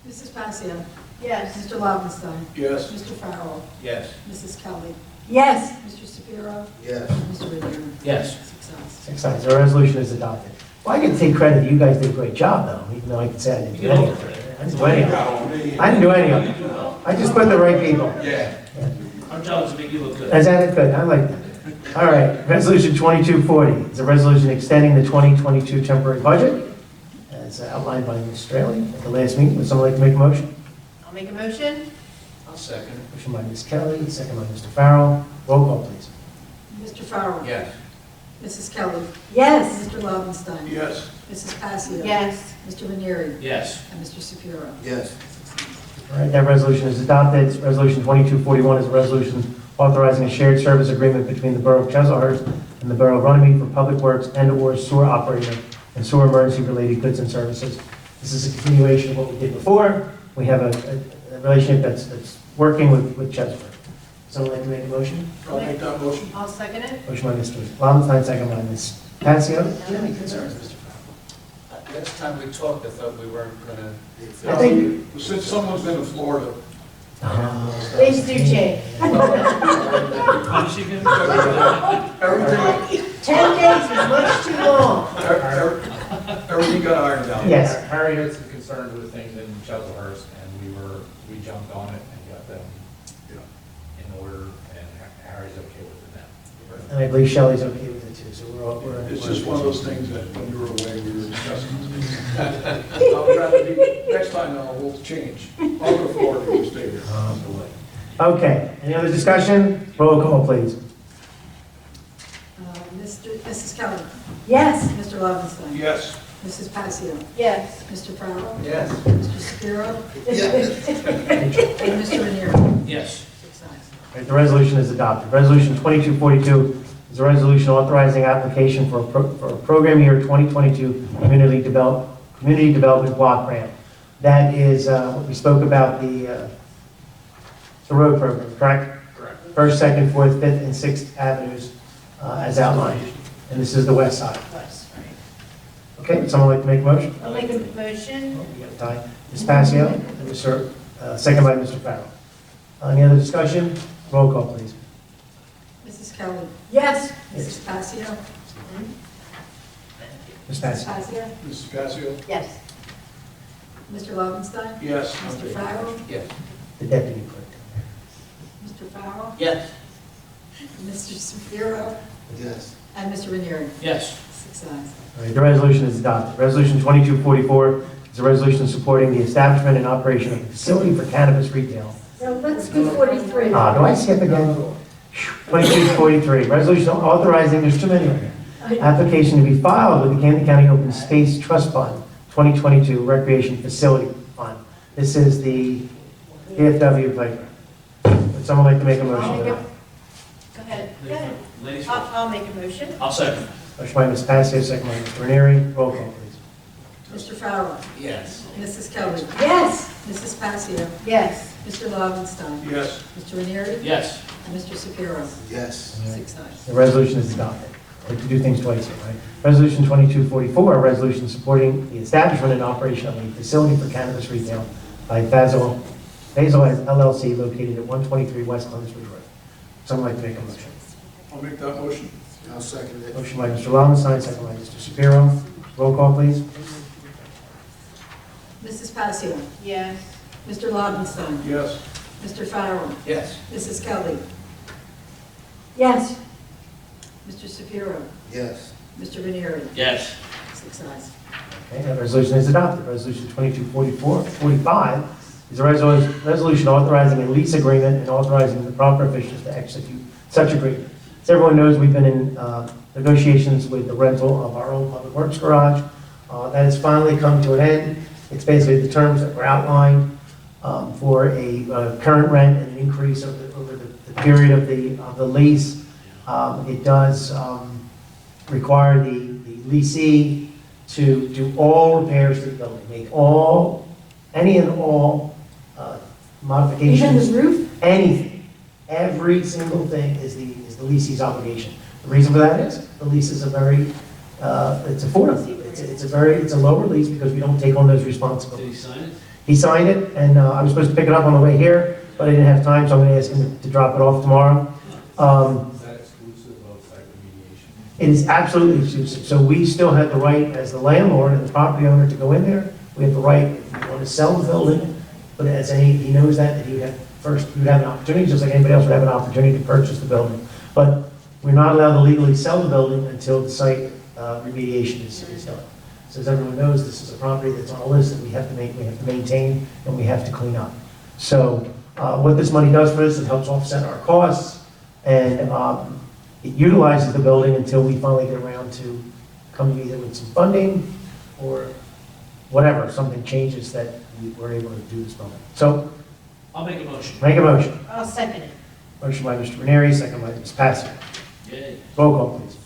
Mrs. Passione? Yes. Mr. Lobenstein? Yes. Mr. Farrell? Yes. Mrs. Kelly? Yes, Mr. Shapiro? Yes. Mr. Rivera? Yes. 6 ayes. 6 ayes. The resolution is adopted. Well, I can take credit. You guys did a great job, though, even though I can say I didn't do any of it. I didn't do any of it. I didn't do any of it. I just put the right people. Yeah. Our job is to make you look good. Is that good? I like that. All right, Resolution 2240 is a resolution extending the 2022 temporary budget as outlined by Ms. Straley at the last meeting. Would someone like to make a motion? I'll make a motion. I'll second. Motion by Ms. Kelly, second by Mr. Farrell. Roll call, please. Mr. Farrell? Yes. Mrs. Kelly? yes, Mr. Lobenstein? Yes. Mrs. Passione? Yes. Mr. Ranieri? Yes. And Mr. Shapiro? Yes. 6 ayes. All right, that resolution is adopted. Resolution 2241 is a resolution authorizing a shared service agreement between the Borough of Chislehurst and the Borough of Runnemede for public works and/or sewer operator and sewer emergency-related goods and services. This is a continuation of what we did before. We have a relationship that's working with Chislehurst. Someone like to make a motion? I'll make that motion. I'll second it. Motion by Mr. Lobenstein, second by Ms. Passio. Do you have any concerns, Mr. Farrell? Last time we talked, I thought we weren't gonna. I think. Since someone's been in Florida, Things do change. everything, 10 days is much too long. everything got ironed out. Yes. Harry had some concerns with things in Chislehurst, and we jumped on it and got them in order, and Harry's okay with it now. And I believe Shelley's okay with it too, so we're. It's just one of those things that when you were away, we were discussing. I'd rather be, next time we'll change. I'll go to Florida, you stay here. Okay, any other discussion? Roll call, please. Mrs. Kelly? Yes, Mr. Lobenstein? Yes. Mrs. Passione? Yes. Mr. Farrell? Yes. Mr. Shapiro? Yes. And Mr. Ranieri? Yes. 6 ayes. All right, the resolution is adopted. Resolution 2242 is a resolution authorizing application for a program year 2022 community development block grant. That is what we spoke about, the road program, correct? Correct. First, second, fourth, fifth, and sixth avenues as outlined. And this is the west side. Yes, right. Okay, would someone like to make a motion? I'll make a motion. Oh, we got a tie. Ms. Passio, and Mr. Second by Mr. Farrell. Any other discussion? Roll call, please. Mrs. Kelly? yes, Mrs. Passione? Ms. Mrs. Passio. Passione? Mrs. Casio? Yes. Mr. Lobenstein? Yes. Mr. Farrell? Yes. The deputy clerk. Mr. Farrell? Yes. Mr. Shapiro? Yes. And Mr. Ranieri? Yes. 6 ayes. All right, the resolution is adopted. Resolution 2244 is a resolution supporting the establishment and operation of a facility for cannabis retail. so let's do 43. Do I skip again? 2243, resolution authorizing, there's too many of them. Application to be filed with the Camden County Open Space Trust Fund 2022 Recreation Facility Fund. This is the VFW playground. Would someone like to make a motion? I'll to make that? Go ahead. Go ahead. Ladies first. I'll make a motion. I'll second. Motion by Ms. Passio, second by Mr. Ranieri. Roll call, please. Mr. Farrell? Yes. Mrs. Kelly? Yes, Mrs. Passione? Yes. Mr. Lobenstein? Yes. Mr. Ranieri? Yes. And Mr. Shapiro? Yes. 6 ayes. The resolution is adopted. I like to do things twice here, right? Resolution 2244, a resolution supporting the establishment and operation of a facility for cannabis retail by Basil LLC located at 123 West Clemens Ridge Road. Someone like to make a motion? I'll make that motion. I'll second it. Motion by Mr. Lobenstein, second by Mr. Shapiro. Roll call, please. Mrs. Passione? Yes. Mr. Lobenstein? Yes. Mr. Farrell? Yes. Mrs. Kelly? yes, Mr. Shapiro? Yes. Mr. Ranieri? Yes. 6 ayes. Okay, that resolution is adopted. Resolution 2245 is is a resolution authorizing a lease agreement and authorizing the proper officials to execute such agreement. As everyone knows, we've been in negotiations with the rental of our own public works garage. That has finally come to an end. It's basically the terms that were outlined for a current rent and an increase over the period of the lease. It does require the leasee to do all repairs to the building, make any and all modifications. Even the roof? Anything. Every single thing is the leasee's obligation. The reason for that is the lease is it's affordable. It's a lower lease because we don't take on those Did responsibilities. he sign it? He signed it, and I was supposed to pick it up on the way here, but I didn't have time, so I'm going to ask him to drop it off tomorrow. Is that exclusive of site remediation? It is absolutely exclusive, so we still have the right as the landlord and the property owner to go in there. We have the right, if we want to sell the building, but he knows that he would have an opportunity, just like anybody else would have an opportunity to purchase the building. But we're not allowed to legally sell the building until the site remediation is done. So as everyone knows, this is a property that's on a list that we have to maintain, and we have to clean up. So what this money does for us, it helps offset our costs, and it utilizes the building until we finally get around to coming either with some funding or whatever, something changes that we're able to do this building. So I'll make a motion. make a motion. I'll second it. Motion by Mr. Ranieri, second by Ms. Passick. Yay. Roll call, please.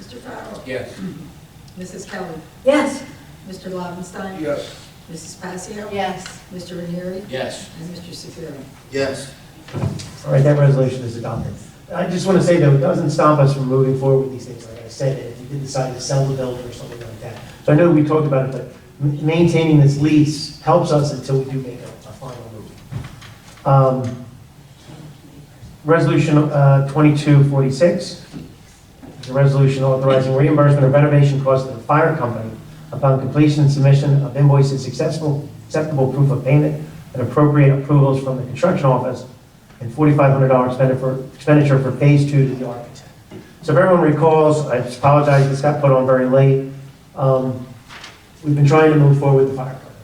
Mr. Farrell? Yes. Mrs. Kelly? Yes. Mr. Lobenstein? Yes. Mrs. Passio? Yes. Mr. Ranieri? Yes. And Mr. Shapiro? Yes. All right, that resolution is adopted. I just want to say, though, it doesn't stop us from moving forward with these things, like I said, if you did decide to sell the building or something like that. So I know we talked about it, but maintaining this lease helps us until we do make a final move. Resolution 2246 is a resolution authorizing reimbursement of renovation costs to the fire company upon completion and submission of invoices, acceptable proof of payment, and appropriate approvals from the construction office, and $4,500 expenditure for phase 2 to the architect. So if everyone recalls, I just apologize, this got put on very late. We've been trying to move forward with the fire company.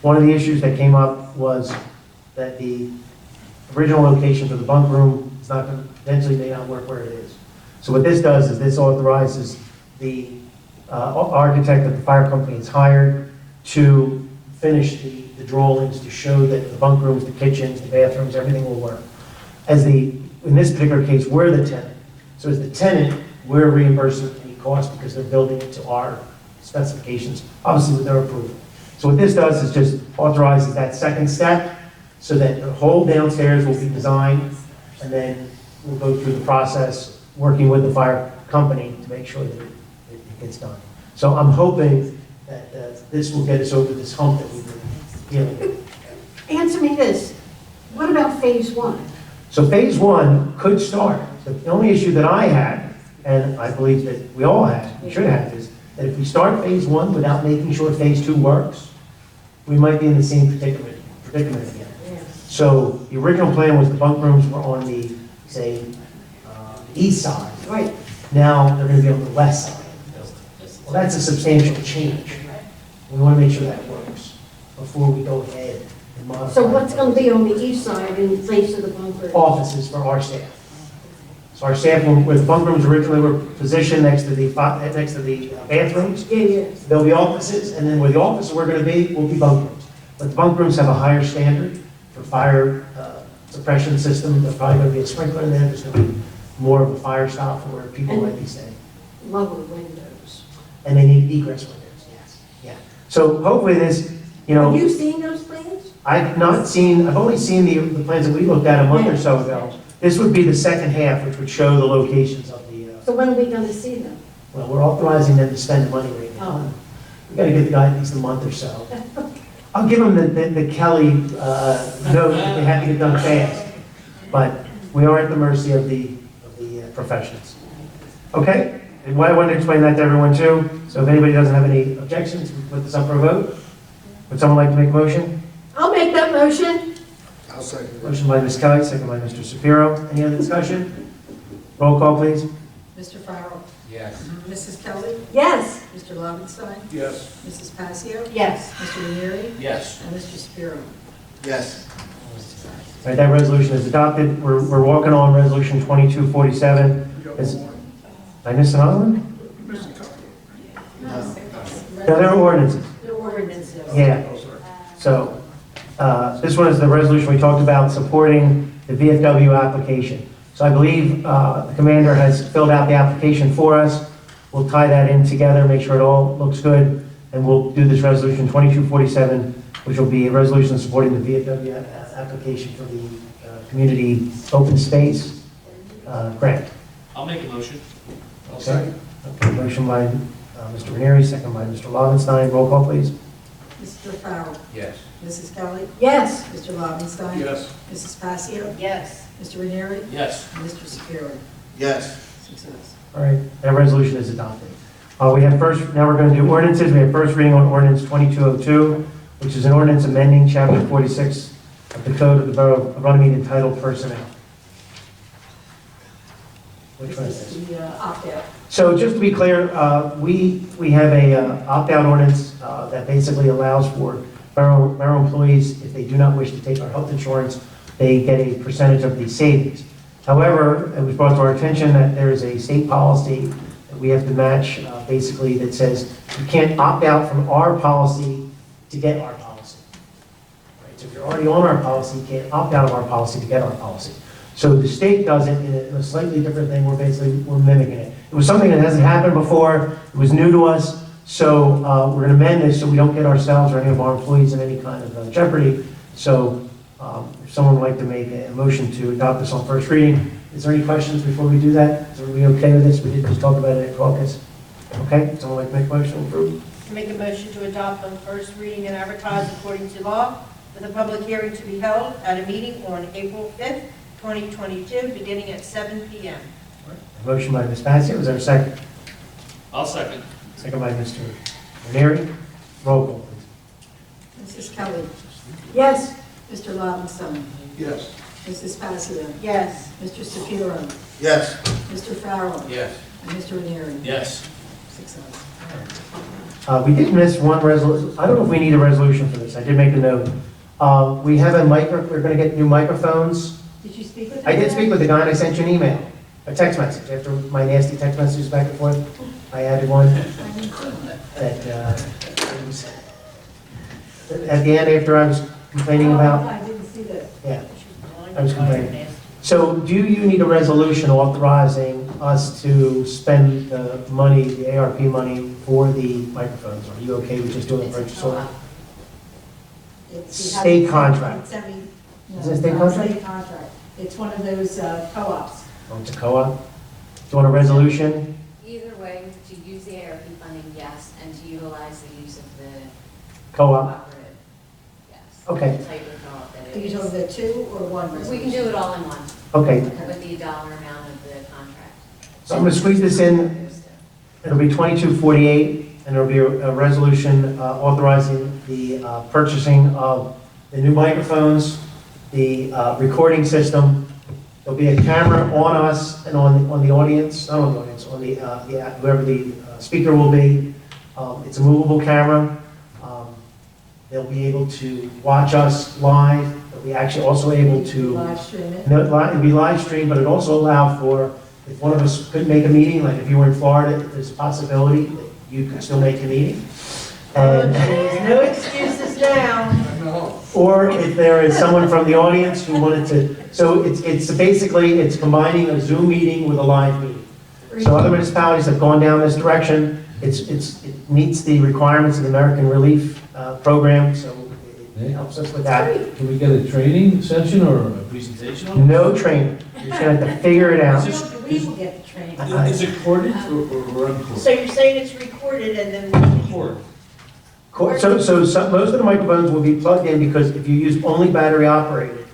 One of the issues that came up was that the original location for the bunk room is not going to, potentially may not work where it is. So what this does is this authorizes the architect that the fire company has hired to finish the drawings to show that the bunk rooms, the kitchens, the bathrooms, everything will work. In this particular case, we're the tenant. So as the tenant, we're reimbursing any cost because they're building it to our specifications, obviously with their approval. So what this does is just authorizes that second step so that the whole downstairs will be designed, and then we'll go through the process working with the fire company to make sure that it gets done. So I'm hoping that this will get us over this hump that we've been dealing with. Answer me this. What about phase 1? So phase 1 could start. The only issue that I had, and I believe that we all had, we should have, is that if we start phase 1 without making sure phase 2 works, we might be in the same predicament again. So the original plan was the bunk rooms were on the, say, east side. Right. Now they're going to be on the west side. Well, that's a substantial change. We want to make sure that works before we go ahead and modify. So what's going to be on the east side in place of the bunker? Offices for our staff. So our staff, where the bunk rooms originally were positioned next to the bathrooms, Yeah. there'll be offices, and then where the offices we're going to be will be bunk rooms. But the bunk rooms have a higher standard for fire suppression system. There's probably going to be a sprinkler in there. There's going to be more of a fire stop for where people might be staying. Lower windows. And they need egress windows, yes. Yeah. So hopefully this, Have you seen those plans? I've only seen the plans that we looked at a month or so ago. This would be the second half, which would show the locations of the, So when are we going to see them? well, we're authorizing them to spend the money right now. Oh. We've got to give the guy at least a month or so. I'll give them the Kelly note that they have to get done fast. But we are at the mercy of the professionals. Okay? And I wanted to explain that to everyone too. So if anybody doesn't have any objections, we put this up for a vote. Would someone like to make a motion? I'll make that motion. I'll second it. Motion by Ms. Kelly, second by Mr. Shapiro. Any other discussion? Roll call, please. Mr. Farrell? Yes. Mrs. Kelly, Yes. Mr. Lobenstein, Yes. Mrs. Passio, Yes. Mr. Ranieri, Yes. and Mr. Shapiro. Yes. All right, that resolution is adopted. We're walking on resolution 2247. Is- Did I miss another one? No, there are ordinances. The ordinances. Yeah. So, this one is the resolution we talked about supporting the VFW application. So I believe the commander has filled out the application for us. We'll tie that in together, make sure it all looks good, and we'll do this resolution 2247, which will be a resolution supporting the VFW application for the community open space grant. I'll make a motion. Okay, motion by Mr. Ranieri, second by Mr. Lobenstein. Roll call, please. Mr. Farrell, Yes. Mrs. Kelly, Yes. Mr. Lobenstein. Yes. Mrs. Passio, Yes. Mr. Ranieri, Yes. and Mr. Shapiro. Yes. 6 ayes. All right, that resolution is adopted. We have first, now we're going to do ordinances. We have first reading on ordinance 2202, which is an ordinance amending chapter 46 of the Code of the Borough of Runnemede entitled Personnel. Which one is This this? is the opt-out. So just to be clear, we have a opt-out ordinance that basically allows for borough employees, if they do not wish to take our health insurance, they get a percentage of the savings. However, it was brought to our attention that there is a state policy that we have to match, basically, that says you can't opt out from our policy to get our policy. Right? So if you're already on our policy, you can't opt out of our policy to get our policy. So the state does it in a slightly different thing, we're mimicking it. It was something that hasn't happened before, it was new to us, so we're gonna amend this so we don't get ourselves or any of our employees in any kind of jeopardy. So if someone would like to make a motion to adopt this on first reading, is there any questions before we do that? Is everybody okay with this? We did just talk about it at caucus. Okay, someone like to make a motion to approve? Make a motion to adopt on first reading and advertise according to law, with a public hearing to be held at a meeting on April 5th, 2022, beginning at 7 p.m. Motion by Ms. Passio, is there a second? I'll second. Second by Mr. Ranieri. Roll call, please. Mrs. Kelly, Yes. Mr. Lobenstein, Yes. Mrs. Passio, Yes. Mr. Shapiro, Yes. Mr. Farrell, Yes. and Mr. Ranieri. Yes. 6 ayes. We did miss one resolution. I don't know if we need a resolution for this. I did make a note. We have we're going to get new microphones. Did you speak with him? I did speak with the guy and I sent you an email, a text message. After my nasty text messages back and forth, I added one that, it was, at the end after I was complaining about, I didn't see that. yeah, I was complaining. So do you need a resolution authorizing us to spend the money, the ARP money for the microphones? Are you okay with just doing a It's a purchase order? co-op. It's- State contract. It's semi- no, Is it a state not contract? State contract. It's one of those co-ops. Oh, it's a co-op? Do you want a resolution? Either way, to use the ARP funding, yes, and to utilize the use of the Co-op? cooperative, yes. Okay. The type of co-op that Are it you talking is. about 2 or 1 resolution? We can do it all in one, Okay, with the dollar amount of the contract. so I'm going to squeeze this in. It'll be 2248, and it'll be a resolution authorizing the purchasing of the new microphones, the recording system. There'll be a camera on us and on the audience, not on the audience, on the whoever the speaker will be. It's a movable camera. They'll be able to watch us live. They'll be actually also able to. Live stream it. No, it'll be live streamed, but it also allow for, if one of us couldn't make a meeting, like if you were in Florida, there's a possibility that you could still make a meeting. And, No excuses now. or if there is someone from the audience who wanted to, so it's basically, it's combining a Zoom meeting with a live meeting. So other municipalities have gone down this direction. It meets the requirements of the American Relief Program, so it helps us with that. Can we get a training session or a presentation on it? No training. You're just gonna have to figure it out. We will get the training. Is it recorded or unrecorded? So you're saying it's recorded and then Recorded. So most of the microphones will be plugged in because if you use only battery operated,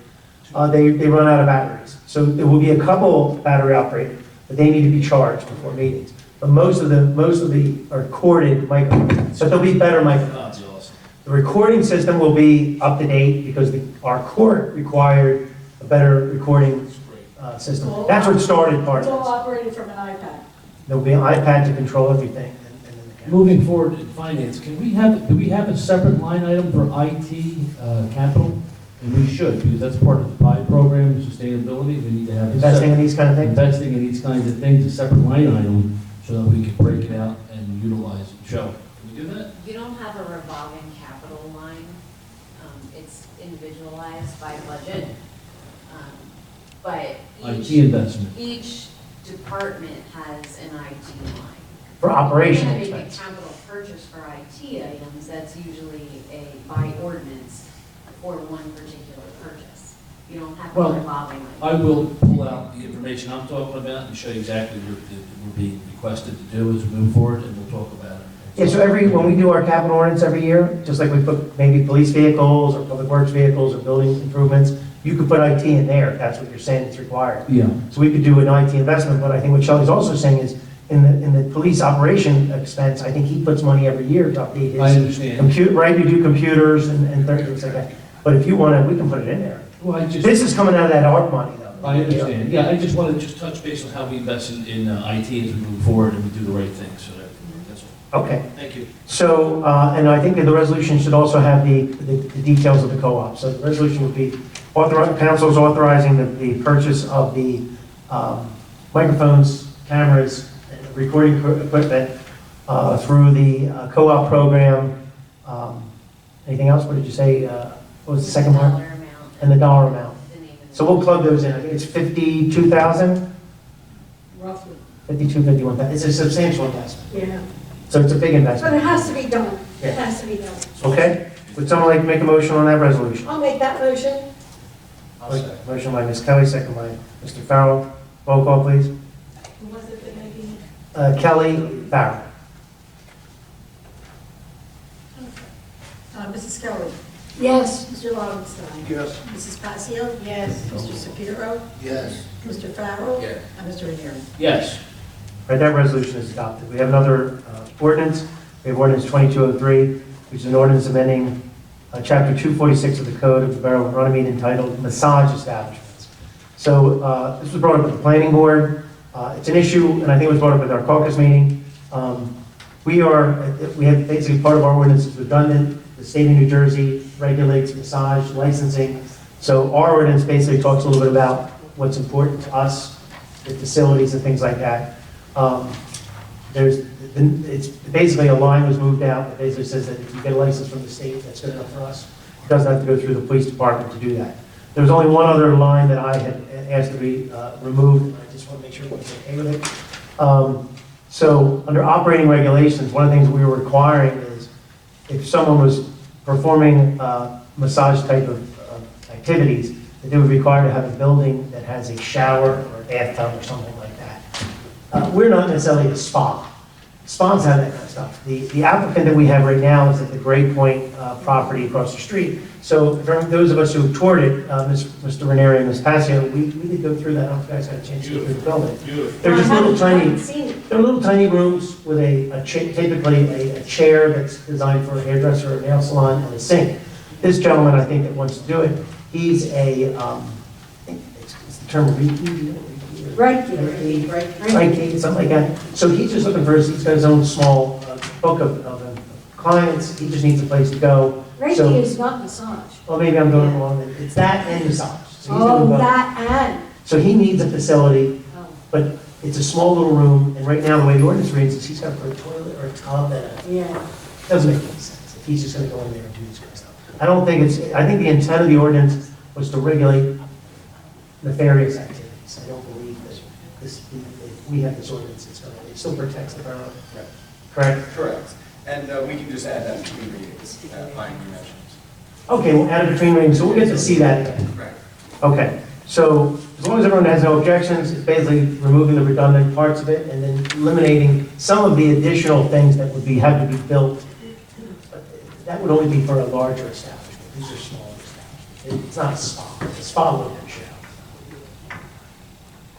they run out of batteries. So there will be a couple battery operated, but they need to be charged before meetings. But most of the are recorded microphones, but there'll be better microphones. Oh, that's awesome. The recording system will be up to date because our court required a better recording system. That's what started part It's all of operated from an iPad. There'll be an iPad to control everything. and then the camera. Moving forward in finance, do we have a separate line item for IT capital? And we should, because that's part of the PI program, sustainability, we need to have. Investing in these kind of things? Investing in these kinds of things, a separate line item, so that we can break it out and utilize it. Joe, can we do that? You don't have a revolving capital line. It's individualized by budget. But IT investment. each department has an IT line. For operational If you're gonna make a expense. capital purchase for IT items, that's usually by ordinance for one particular purchase. You don't have a Well, revolving line. I will pull out the information I'm talking about and show you exactly what we're being requested to do as we move forward, and we'll talk about it. Yeah, so when we do our capital ordinance every year, just like we put maybe police vehicles or public works vehicles or building improvements, you could put IT in there, if that's what you're saying is required. Yeah. So we could do an IT investment, but I think what Shelley's also saying is, in the police operation expense, I think he puts money every year to update his. I understand. Right, you do computers and things like that. But if you want to, we can put it in there. Well, This is coming out of that ARP money, though. I understand. Yeah, I just want to just touch base on how we invest in IT as we move forward and we do the right thing, so that's all. Okay. Thank you. So, and I think that the resolution should also have the details of the co-op. So the resolution would be, council is authorizing the purchase of the microphones, cameras, and recording equipment through the co-op program. Anything else? What did you say? What was the second one? Dollar amount. And the dollar amount. The name of the- So we'll plug those in. I think it's 52,000, Roughly, 52, 51,000. It's a substantial investment. yeah. So it's a big But investment. it has to be done. Yeah. It has to be done. Okay? Would someone like to make a motion on that resolution? I'll make that motion. Motion by Ms. Kelly, second by Mr. Farrell. Roll call, please. Who was it that maybe? Kelly Farrell. Mrs. Kelly. Yes. Mr. Lowenstein. Yes. Mrs. Passio. Yes. Mr. Shapiro. Yes. Mr. Farrell. Yes. And Mr. Ranieri. Yes. Right, that resolution is adopted. We have another ordinance. We have ordinance 2203, which is an ordinance amending chapter 246 of the code of the Borough of Runnemede entitled Massage Establishments. So this was brought up at the planning board. It's an issue, and I think it was brought up at our caucus meeting. We have basically part of our ordinance is redundant. The state of New Jersey regulates massage licensing. So our ordinance basically talks a little bit about what's important to us, the facilities and things like that. It's basically a line was moved out that basically says that if you get a license from the state, that's good enough for us. It doesn't have to go through the police department to do that. There was only one other line that I had asked to be removed. I just want to make sure everyone's okay with it. So under operating regulations, one of the things we were requiring is if someone was performing massage type of activities, that they would be required to have a building that has a shower or a bathtub or something like that. We're not necessarily a spa. Spas have that kind of stuff. The applicant that we have right now is at the Gray Point property across the street. So for those of us who toured it, Mr. Ranieri and Ms. Passio, we did go through that. I don't know if you guys got a chance to go through the building. They're just little I haven't tiny, seen it. they're little tiny rooms with typically a chair that's designed for a hairdresser or a nail salon and a sink. This gentleman, I think, that wants to do it, he's I think it's the term Reiki. Right. Reiki, something like that. So he's just looking for, he's got his own small book of clients, he just needs a place to go. So- Reiki is not massage. Well, maybe I'm going wrong, it's that and massage. So he's doing Oh, both. that and. So he needs a facility, Oh. but it's a small little room, and right now, the way the ordinance reads is he's got to put a toilet or a tub and Yeah. doesn't make any sense. If he's just gonna go in there and do this kind of stuff. I don't think I think the intent of the ordinance was to regulate nefarious activities. I don't believe that if we have this ordinance, it still protects the borough. Correct? Correct. And we can just add that between readings, applying new measures. Okay, we'll add it between readings, so we'll get to see that again. Right. Okay, so as long as everyone has no objections, it's basically removing the redundant parts of it and then eliminating some of the additional things that would have to be built. That would only be for a larger establishment. These are smaller establishments. It's not a spa. A spa would have a shower.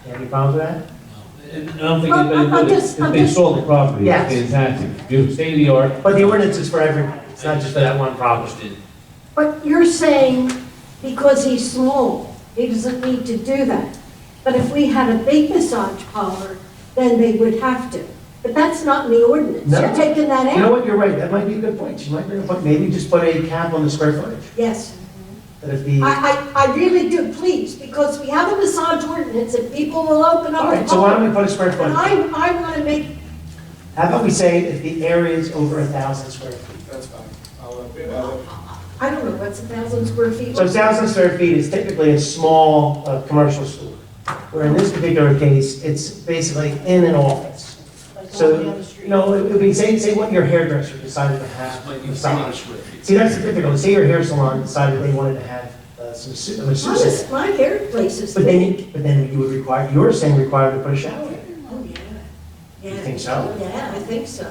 You have any problems with that? And I don't think I'm anybody would, just- if they saw the property, Yes. it's fantastic. Beautiful, state of the art. But the ordinance is for everybody. It's not just for that one property. But you're saying because he's small, he doesn't need to do that. But if we had a big massage parlor then they would have to. But that's not in the ordinance. No. You're taking that You know out. what, you're right, that might be a good point. She might bring a point, maybe just put a cap on the square footage. Yes. That if the, I really do, please, because we have a massage ordinance and people will open up. all the right, so why don't we public. put a square And footage? I want to make, How about we say if the area is over 1,000 square feet? That's fine. I don't know, what's 1,000 square feet? So 1,000 square feet is typically a small commercial store, where in this particular case, it's basically in an office. Like So, walking down the street. no, it would be, say what your hairdresser decided to have Might a be massage. square feet. See, that's the difficult, say your hair salon decided they wanted to have a masseuse. Honest, my hair place is But big. then you would require, you're saying required to put a shower in. Oh, yeah. You Yeah. think so? Yeah, I think so.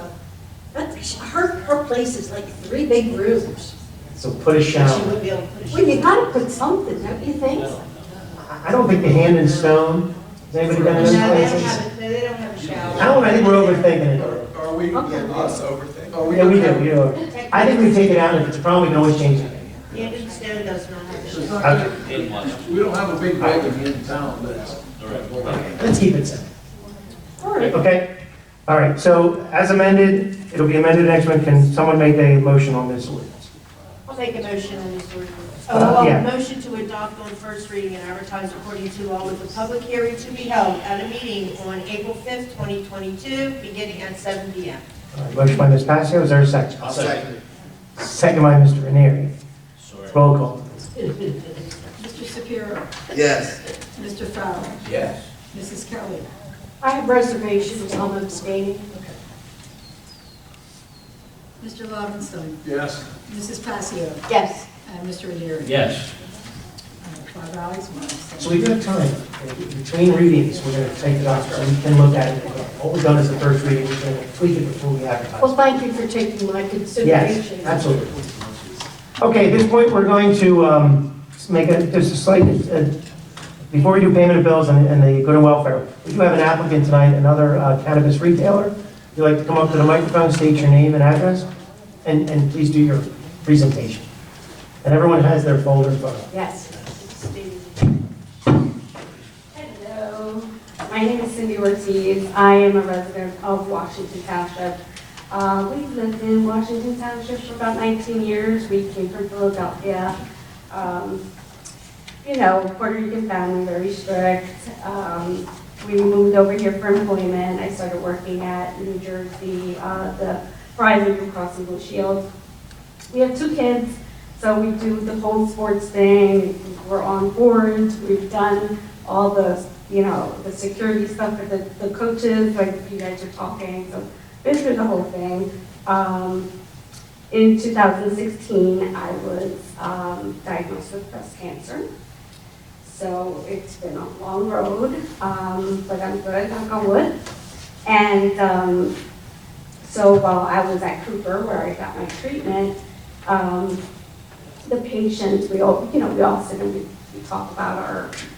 But her place is like 3 big rooms. So put a She shower. would be able to put a. Well, you gotta put something, don't you think? I don't think the hand in stone, has anybody done No, those they don't places? have it, no, they don't have a shower. I think we're overthinking it. Are we, Okay. us overthinking? Yeah, we do, you know. I think we take it out, if it's a problem, we can always change it. The end of the stone does not have a shower. Okay, In much. We don't have a big building in town that's. All right. let's keep it simple, All right. okay? All right, so as amended, it'll be amended next one. Can someone make a motion on this ordinance? I'll make a motion on this ordinance. Yeah. Motion to adopt on first reading and advertise according to law with a public hearing to be held at a meeting on April 5th, 2022, beginning at 7 p.m. All right, motion by Ms. Passio, is there a second? I'll second. Second by Mr. Ranieri. Sorry. Roll call. Mr. Shapiro, Yes. Mr. Fowler, Yes. Mrs. Kelly, I have reservations, I'm abstaining. Mr. Lobenstein, Yes. Mrs. Passio, Yes. and Mr. Ranieri. Yes. 5 ayes, 1 abstention. So we've got time, between readings, we're gonna take it off, so we can look at it. What we've done is the first reading, we're gonna tweak it before we advertise. Well, thank you for taking my Yes, consideration. absolutely. Okay, at this point, we're going to make just a slight, before we do payment of bills and the good and welfare, we do have an applicant tonight, another cannabis retailer. If you'd like to come up to the microphone, state your name and address, and please do your presentation. And everyone has their folder in front of them. Yes. Hello, my name is Cindy Ortiz. I am a resident of Washington Township. We've lived in Washington Township for about 19 years. We came from Philadelphia. You know, Puerto Rican family, very strict. We moved over here for employment. I started working at New Jersey, the Verizon Blue Cross and Blue Shield. We have 2 kids. So we do the whole sports thing, we're on boards, we've done all the, you know, the security stuff for the coaches, like you guys are talking, so been through the whole thing. In 2016, I was diagnosed with breast cancer. So it's been a long road, but I'm good, knock on wood. And so while I was at Cooper, where I got my treatment, the patients, we all sit and we talk about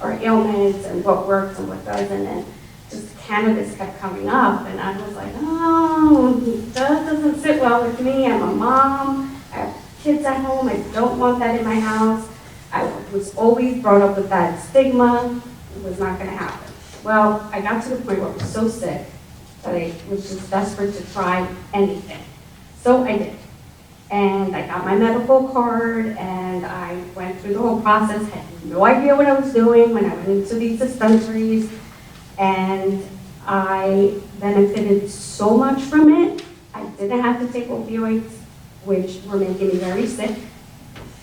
our ailments and what works and what doesn't, and just cannabis kept coming up, and I was like, oh, that doesn't sit well with me. I'm a mom, I have kids at home, I don't want that in my house. I was always brought up with that stigma, it was not gonna happen. Well, I got to the point where I was so sick that I was just desperate to try anything. So I did. And I got my medical card, and I went through the whole process, had no idea what I was doing when I went into these dispensaries, and I benefited so much from it. I didn't have to take opioids, which were making me very sick,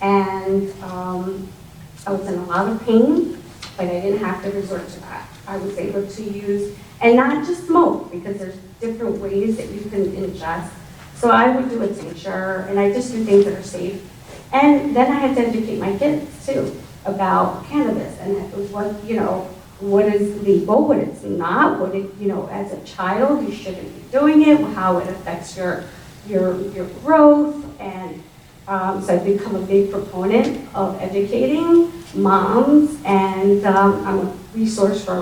and I was in a lot of pain, but I didn't have to resort to that. I was able to use, and not just smoke, because there's different ways that you can ingest. So I would do a tincture, and I just do things that are safe. And then I had to educate my kids too about cannabis and what is legal, what it's not, as a child you shouldn't be doing it, how it affects your growth. And so I've become a big proponent of educating moms, and I'm a resource for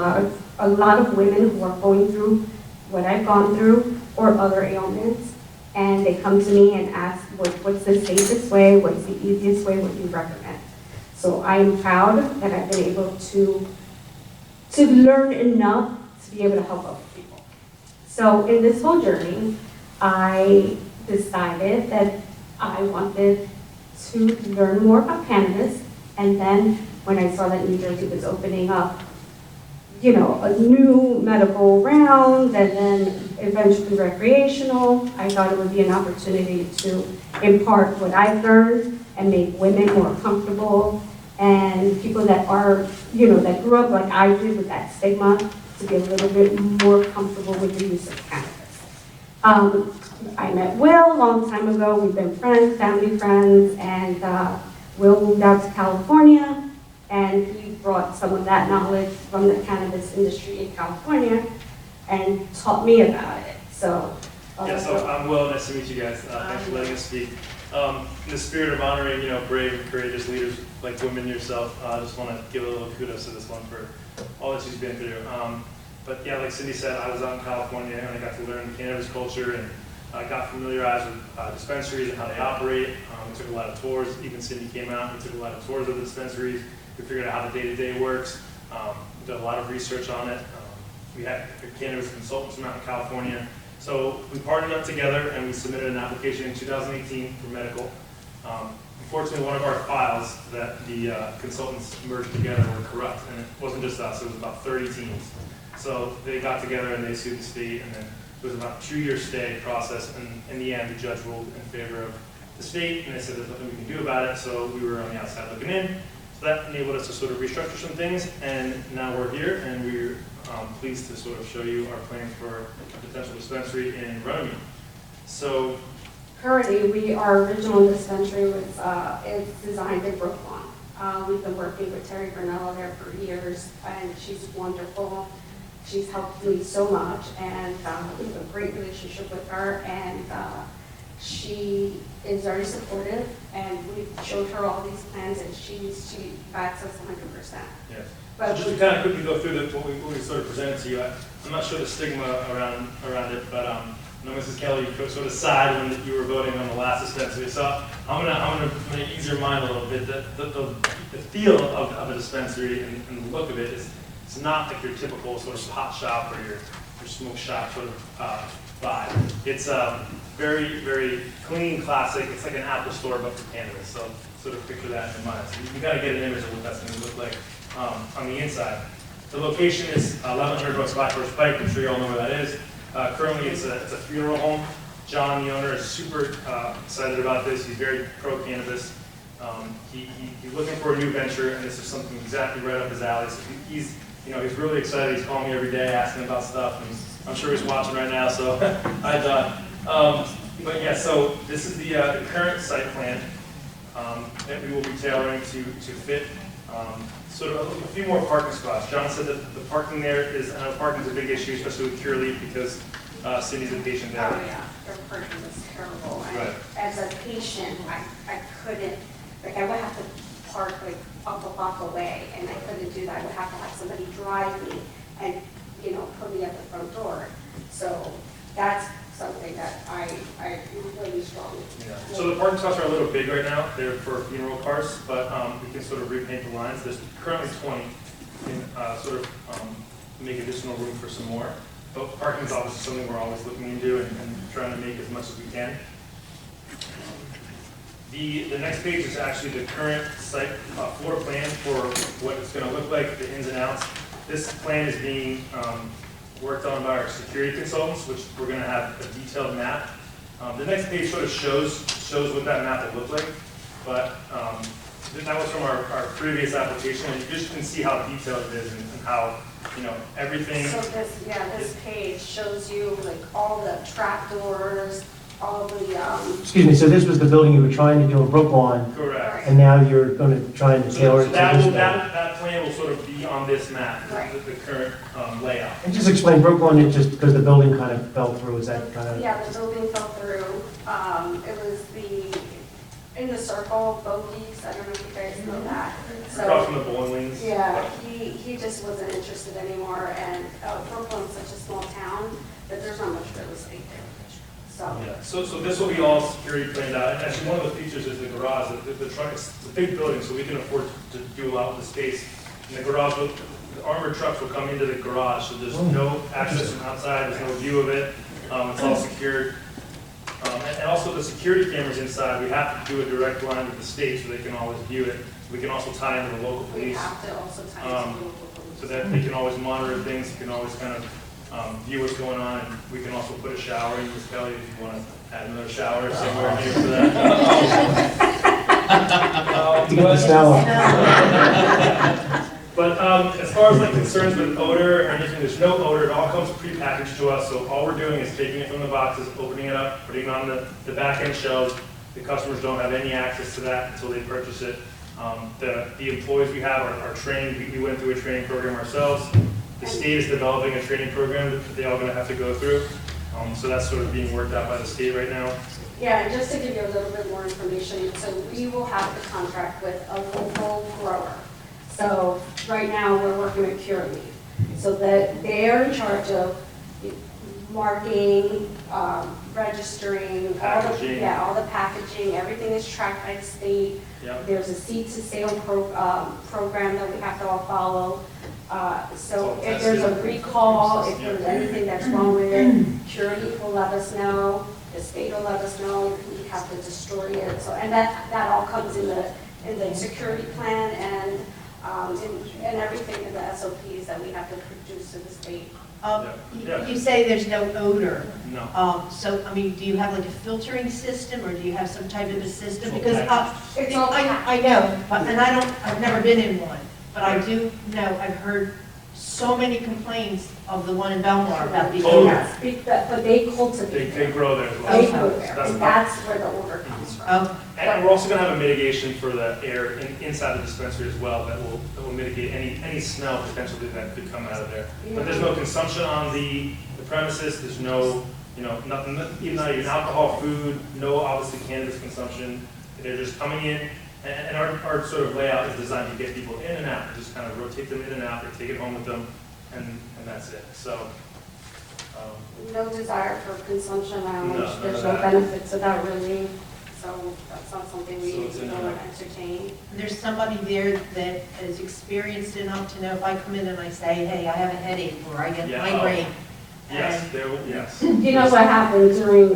a lot of women who are going through what I've gone through or other ailments. And they come to me and ask, what's the safest way, what's the easiest way, what do you recommend? So I'm proud that I've been able to learn enough to be able to help other people. So in this whole journey, I decided that I wanted to learn more about cannabis. And then when I saw that New Jersey was opening up, a new medical round and then eventually recreational, I thought it would be an opportunity to impart what I've learned and make women more comfortable and people that are, that grew up like I did with that stigma to be a little bit more comfortable with the use of cannabis. I met Will a long time ago. We've been friends, family friends, and Will moved out to California, and he brought some of that knowledge from the cannabis industry in California and taught me about it. So, I'm Will. Nice to meet you guys. Thanks for letting us speak. In the spirit of honoring, brave and courageous leaders like women yourself, I just want to give a little kudos to this one for all that she's been through. But yeah, like Cindy said, I was out in California and I got to learn the cannabis culture and I got familiarized with dispensaries and how they operate. We took a lot of tours. Even Cindy came out and we took a lot of tours of the dispensaries. We figured out how the day-to-day works. We did a lot of research on it. We had cannabis consultants from out in California. So we partnered up together and we submitted an application in 2018 for medical. Unfortunately, one of our files that the consultants merged together were corrupt, and it wasn't just us, it was about 30 teams. So they got together and they sued the state, and then it was about a 2-year stay process, and in the end, the judge ruled in favor of the state, and they said there's nothing we can do about it, so we were on the outside looking in. So that enabled us to sort of restructure some things, and now we're here, and we're pleased to sort of show you our plans for a potential dispensary in Runnemede. So currently, our original dispensary is designed in Brooklyn. We've been working with Terry Brunello there for years, and she's wonderful. She's helped me so much, and we have a great relationship with her, and she is very supportive, and we showed her all these plans, and she backs us 100%. Yes. But so just to kind of quickly go through what we sort of presented to you, I'm not sure the stigma around it, but I know Mrs. Kelly, you sort of sighed when you were voting on the last dispensary, so I'm gonna ease your mind a little bit. The feel of a dispensary and the look of it is it's not like your typical sort of pot shop or your smoke shop sort of vibe. It's very, very clean, classic. It's like an Apple store but for cannabis. So sort of picture that in your mind. So you can kind of get an image of what that's going to look like on the inside. The location is 1100 West Blackbirch Pike. I'm sure you all know where that is. Currently, it's a funeral home. John, the owner, is super excited about this. He's very pro-cannabis. He's looking for a new venture, and this is something exactly right up his alley. So he's really excited. He's calling me every day, asking about stuff, and I'm sure he's watching right now. So but yeah, so this is the current site plan that we will be tailoring to fit sort of a few more parking spots. John said that the parking there is, I know parking is a big issue, especially with Curaleaf, because Cindy's a patient there. oh yeah, their parking was terrible. And Right. as a patient, I couldn't, like I would have to park like up a block away, and I couldn't do that. I would have to have somebody drive me and, put me at the front door. So that's something that I really strong. Yeah. So the parking spots are a little big right now. They're for funeral cars, but we can sort of repaint the lines. There's currently 20. We can sort of make additional room for some more. But parking is obviously something we're always looking into and trying to make as much as we can. The next page is actually the current site floor plan for what it's going to look like, the ins and outs. This plan is being worked on by our security consultants, which we're going to have a detailed map. The next page sort of shows what that map will look like, but that was from our previous application, and you just can see how detailed it is and how everything. So this page shows you like all the trap doors, all the Excuse me, so this was the building you were trying to do in Brookline, Correct. and now you're going to try and tailor it to So this that building? that plan will sort of be on this map, Right. the current layout. And just explain Brookline, it just because the building kind of fell through, is that kind of? Yeah, the building fell through. It was in the circle, bogeys, I don't know if you guys know that. Across from the bowling lanes. Yeah, he just wasn't interested anymore, and Brooklyn's such a small town that there's not much real estate there. So, Yeah, so this will be all security planned out. And actually, one of the features is the garage. The truck, it's a big building, so we can afford to do a lot with the space. And the garage will, the armored trucks will come into the garage, so there's no access from outside, there's no view of it. It's all secured. And also the security cameras inside, we have to do a direct line with the state so they can always view it. We can also tie into the local We police. have to also tie into the local police. So that they can always monitor things, you can always kind of view what's going on, and we can also put a shower in, Ms. Kelly, if you want to add another shower somewhere near for that. To get the smell. But as far as like concerns with odor or anything, there's no odor, it all comes prepackaged to us, so all we're doing is taking it from the boxes, opening it up, putting it on the back end shelves. The customers don't have any access to that until they purchase it. The employees we have are trained. We went through a training program ourselves. The state is developing a training program that they all going to have to go through. So that's sort of being worked out by the state right now. Yeah, and just to give you a little bit more information, so we will have the contract with a local grower. So right now, we're working with Curaleaf. So that they're in charge of marking, registering, Packaging. all the packaging, everything is tracked by the state. Yep. There's a seed to sale program that we have to all follow. So if there's a recall, if there's anything that's wrong with it, Curaleaf will let us know, the state will let us know, we have to destroy it. So, and that all comes in the security plan and everything in the SOPs that we have to produce to the state. You say there's no odor. No. So, I mean, do you have like a filtering system, or do you have some type of a system? It's Because It's all I know, and I've never been in one, but I do know, I've heard so many complaints of the one in Belmar about the Oh, odor. yeah. But they cultivate They it. grow there as well. They grow there, That's and that's where the odor comes from. And we're also going to have a mitigation for the air inside the dispensary as well that will mitigate any smell potentially that could come out of there. But there's no consumption on the premises. There's no, nothing, not even alcohol, food, no obviously cannabis consumption. They're just coming in, and our sort of layout is designed to get people in and out. Just kind of rotate them in and out. They take it home with them, and that's it. So. No desire for consumption, No, there's none no of that. benefit to that really, so that's not something we So it's in don't there. entertain. There's somebody there that is experienced enough to know if I come in and I say, hey, I have a headache, or I get Yeah, migraine. Yes, yes. You know what happened during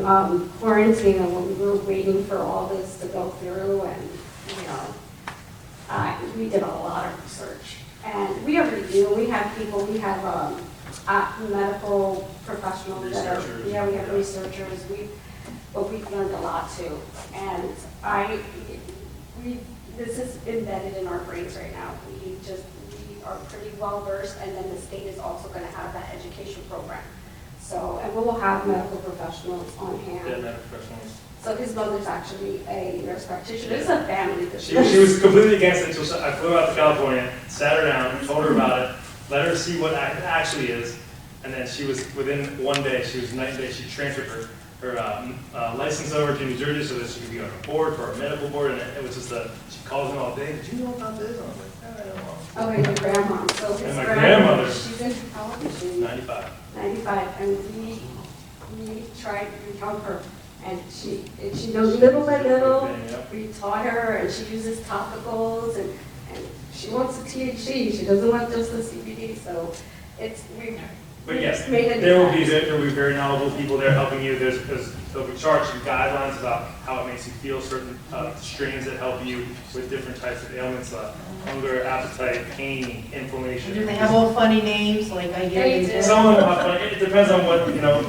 quarantine and when we were waiting for all this to go through and, we did a lot of research. And we already do, we have people, we have medical professionals that are, Researchers. we have researchers, but we've learned a lot too. And this is embedded in our brains right now. We are pretty well versed, and then the state is also gonna have that education program. So, and we will have medical professionals on hand. Yeah, medical professionals. So his mother's actually a nurse practitioner. It's a family She business. was completely against it until I flew out to California, sat her down, told her about it, let her see what it actually is, and then she was, within one day, she transferred her license over to New Jersey so that she could be on a board for a medical board, and it was just she calls in all day, did you know about this? And I was like, I don't know. Oh, and your grandma. So his And my grandmother, grandmother. she's in, how old is she? 95. 95, and we tried to help her, and she knows little by little. Yep. We taught her, and she uses topicals, and she wants the THC. She doesn't want just the CBD. So But yes, made it there will be very knowledgeable people there helping you. They'll be charged some guidelines about how it makes you feel, certain strains that help you with different types of ailments, hunger, appetite, pain, inflammation. Do they have all funny names, like I They hear? do. Some of them are funny. It depends on what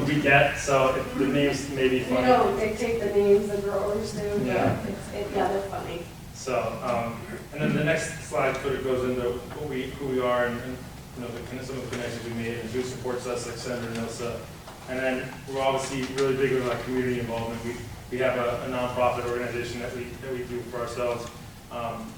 we get. So the names may be We funny. don't dictate the names, the growers do, but Yeah. they're funny. So, and then the next slide sort of goes into who we are and some of the connections we made and who supports us, like Senator Nosa. And then we're obviously really big with our community involvement. We have a nonprofit organization that we do for ourselves.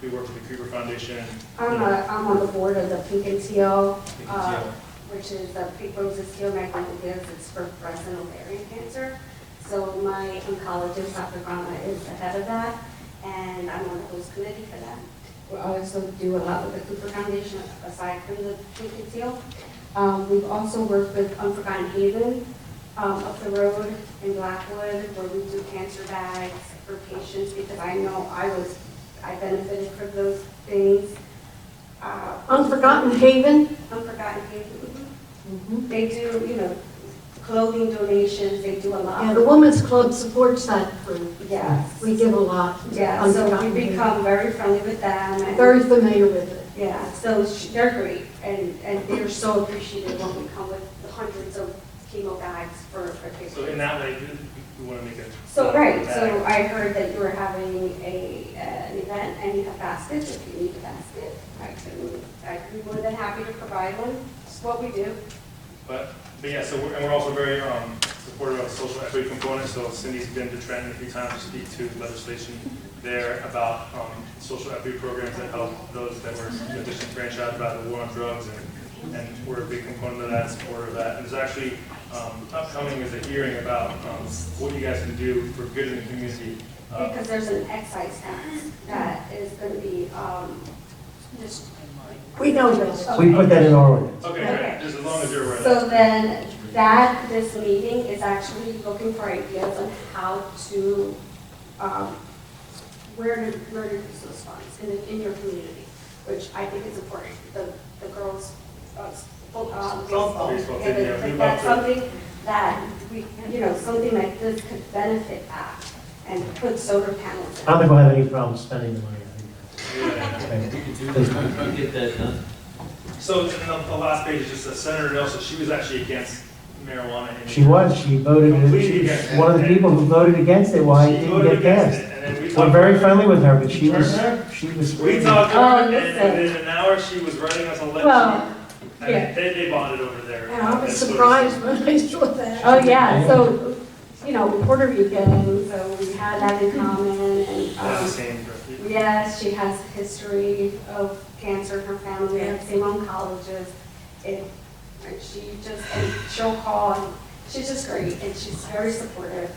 We work with the Cooper Foundation. I'm on the board of the Pink and Teal, Pink and Teal. which is the Pink Roses Teal Magnolias. It's for breast and ovarian cancer. So my oncologist, Dr. Grana, is the head of that, and I'm on the host committee for that. We also do a lot with the Cooper Foundation, aside from the Pink and Teal. We've also worked with Unforgotten Haven up the road in Blackwood, where we do cancer bags for patients, because I know I benefited from those things. Unforgotten Unforgotten Haven. Unforgotten Haven. Mhm. They do, clothing donations, they do a lot. Yeah, the Women's Club supports that group. Yes. We give a lot. to Yeah, so Unforgotten we Haven. become very friendly with them. And Very familiar with it. yeah, so they're great, and they're so appreciative when we come with the hundreds of chemo bags for kids. So in that way, we want to make it. So, right, so I heard that you were having an event and you have baskets, if you need a basket, I'd be more than happy to provide one, it's what we do. But yeah, so we're also very supportive of the social equity component. So Cindy's been to Trenton a few times to speak to legislation there about social equity programs that help those that were disenfranchised by the war on drugs, and we're a big component of that, supporter of that. And there's actually upcoming is a hearing about what you guys can do for good in the community. Because there's an excise tax that is going to be just. We know this. We put that in our ordinance. Okay, great, just as long as you're aware of So that. then, this meeting is actually looking for ideas on how to, where to use those funds in your community, which I think is important. The girls, baseball. Baseball, Yeah, yeah, we that's love to- something that we, something like this could benefit that and put solar panels in. I don't think we'll have any problem spending the money. Get that done. So the last page is just Senator Nelson. She was actually against marijuana. She voted, Completely she was against it. one of the people who voted against it, why it She didn't voted get against passed. it, and then we We're talked very about it. friendly with her, but she You was, heard she was. We talked to her, Oh, and listen. within an hour, she was writing us a letter. Well, And yeah. they bonded over there. And I was That's what it surprised when I saw that. Oh, yeah, so, Puerto Rican, so we had that in common, and, Yeah, the same. yes, she has a history of cancer in her family, we have the same oncologist, and she'll call, and she's just great, and she's very supportive.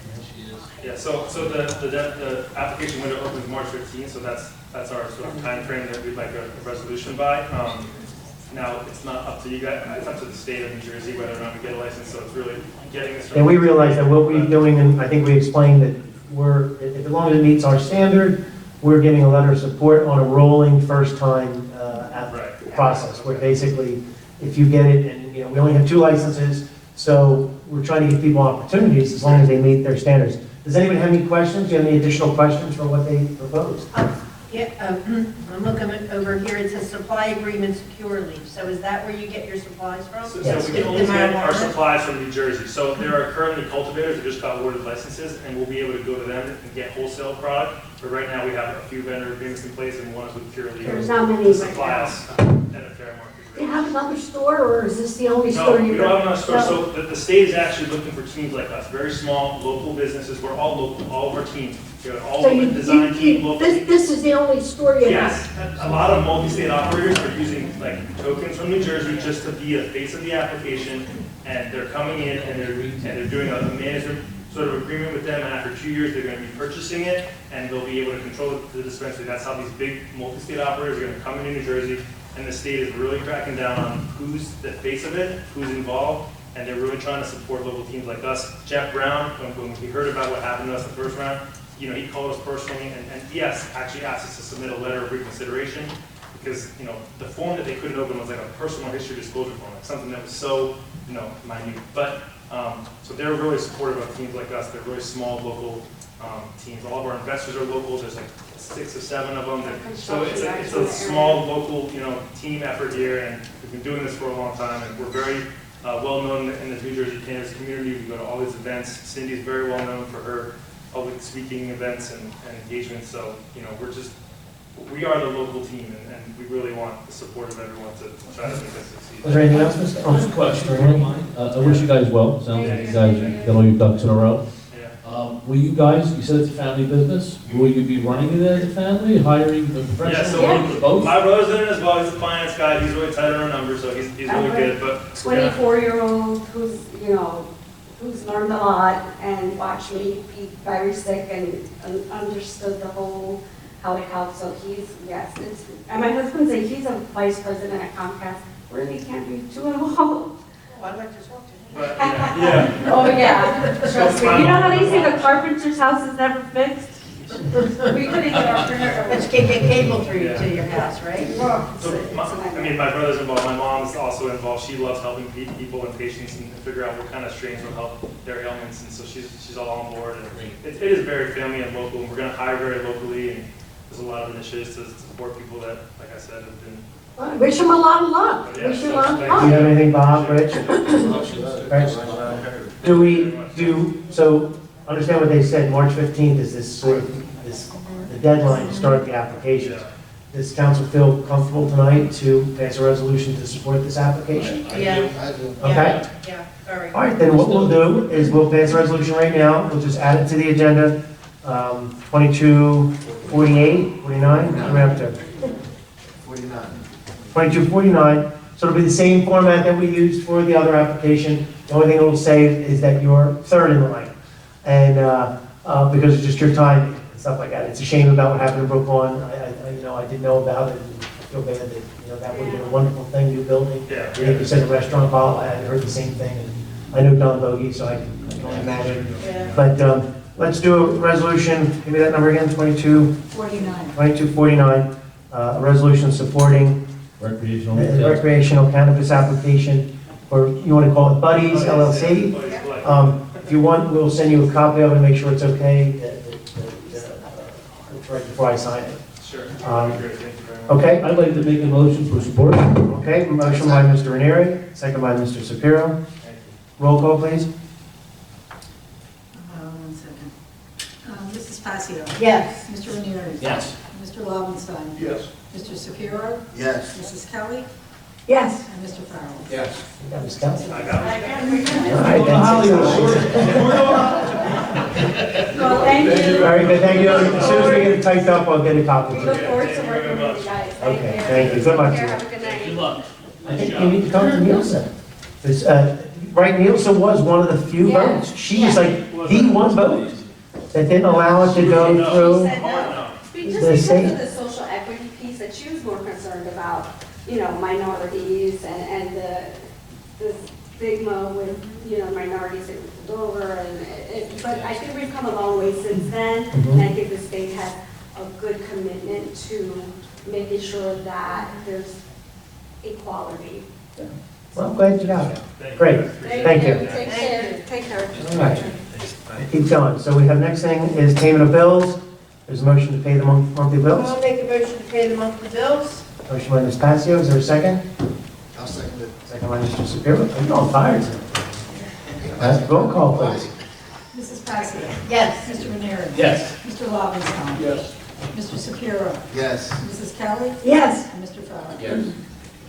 Yeah, so the application window opens March 15th, so that's our sort of timeframe that we'd like a resolution by. Now, it's not up to you guys, it's up to the state of New Jersey whether or not we get a license, so it's really getting this. And we realize that what we're doing, and I think we explained that as long as it meets our standard, we're giving a letter of support on a rolling first-time process, where basically, if you get it, and, we only have 2 licenses, so we're trying to give people opportunities as long as they meet their standards. Does anybody have any questions? Do you have any additional questions for what they proposed? Yeah, I'm looking over here, it says supply agreement securely. So is that where you get your supplies from? So Yes. we can only get our supplies from New Jersey. So there are currently cultivators that just got awarded licenses, and we'll be able to go to them and get wholesale product. But right now, we have a few vendor agreements in place, and one is with Purely. There's not many to right supply now. us at a fair market Do you rate. have another store, or is this the only No, store we you don't have got? enough stores. So the state is actually looking for teams like us, very small, local businesses. We're all local, all of our teams. We have all So of the design team, local. this is the only store you have? Yes, a lot of multi-state operators are using like tokens from New Jersey just to be a face of the application, and they're coming in and they're doing a management sort of agreement with them, and after 2 years, they're gonna be purchasing it, and they'll be able to control the dispensary. That's how these big multi-state operators are gonna come into New Jersey, and the state is really cracking down on who's the face of it, who's involved, and they're really trying to support local teams like us. Jeff Brown, when we heard about what happened to us the first round, he called us personally, and yes, actually asked us to submit a letter of reconsideration, because, the form that they couldn't open was like a personal history disclosure form, like something that was so, minute. But, so they're really supportive of teams like us. They're really small, local teams. All of our investors are local. There's like 6 or 7 of them. So it's a small, local, team effort here, and we've been doing this for a long time, and we're very well known in the New Jersey cannabis community. We go to all these events. Cindy's very well known for her public speaking events and engagements. So, we are the local team, and we really want the support of everyone to try to make this succeed. Was there anything else, Mr.? Just a question. I wish you guys well. Sounds like you guys got all your ducks in a row. Yeah. Will you guys, you said it's a family business, will you be running it as a family, hiring a Yeah, professional? so Both? my brother's in it as well. He's a finance guy. He's really tight on our numbers, so he's really good. But yeah. 24-year-old who's learned a lot and watched me be very sick and understood the whole, how it helps. So and my husband said he's a vice president at Comcast. Really can't be too involved. Oh, I'd like to talk to him. But, yeah. Oh, yeah, trust me. You know how they say the carpenter's house is never fixed? We couldn't get our printer, but you can't get cable through Yeah. to your house, right? So, my brother's involved, my mom is also involved, she loves helping people and patients and figure out what kind of strains will help their ailments, and so she's all on board, and it is very family and local, and we're gonna hire very locally, and there's a lot of initiatives to support people that, like I said, have been. I wish him a lot of luck. Yeah, Wish you a lot of thank Do you have luck. anything, Bob, Rich? So understand what they said, March 15th is this sort of, the deadline to start the application. Does council feel comfortable tonight to pass a resolution to support this application? Yeah. Okay? Yeah, very. All right, then what we'll do is we'll pass a resolution right now, we'll just add it to the agenda, 2248, 49, what are we up to? 2249, so it'll be the same format that we used for the other application. The only thing it will say is that you're third in line, and because it's just your timing and stuff like that. It's a shame about what happened in Brooklyn. I didn't know about it, and I feel bad that, that would have been a wonderful thing, new building. Yeah. I think you said a restaurant, Paul, I had heard the same thing, and I know Don Bogey, so I can only imagine. Yeah. But let's do a resolution, give me that number again, 2249, a resolution supporting recreational cannabis application for, you want to call it Buddies LLC? If you want, we'll send you a copy of it, make sure it's okay, right before I sign it. Sure. Great, thank you very much. Okay? I'd like to make a motion for support. Okay, motion by Mr. Ranieri, second by Mr. Shapiro. Roll call, please. 1 second. Mrs. Passio? Yes. Mr. Ranieri? Yes. Mr. Lobenstein? Yes. Mr. Shapiro? Yes. Mrs. Kelly? Yes. And Mr. Farrell? Yes. That was Kelsey. I got it. All right, that's Well, thank you. very good, thank you. As soon as we get it typed up, I'll get a copy. We look forward to working with you guys. Okay, thank you. Good luck to you. Have a good night. Good luck. I think you need to come to Nielsen. Right, Nielsen was one of the few Yeah. votes. She was like the one vote that didn't allow it to go She through. said no. Just The because same. of the social equity piece, that she was more concerned about, minorities and the stigma with, minorities that were pulled over. But I think we've come a long way since then. And I think the state has a good commitment to making sure that there's equality. Well, I'm glad you got it. Great, thank you. Take care. Take care. All right, keep going. So we have, next thing is payment of bills. There's a motion to pay the monthly bills. I'll make a motion to pay the monthly bills. Motion by Ms. Passio, is there a second? I'll second it. Second by Mr. Shapiro. You're all tired today. Roll call, please. Mrs. Passio? Yes. Mr. Ranieri? Yes. Mr. Lobenstein? Yes. Mr. Shapiro? Yes. Mrs. Kelly? Yes. And Mr. Farrell? Yes.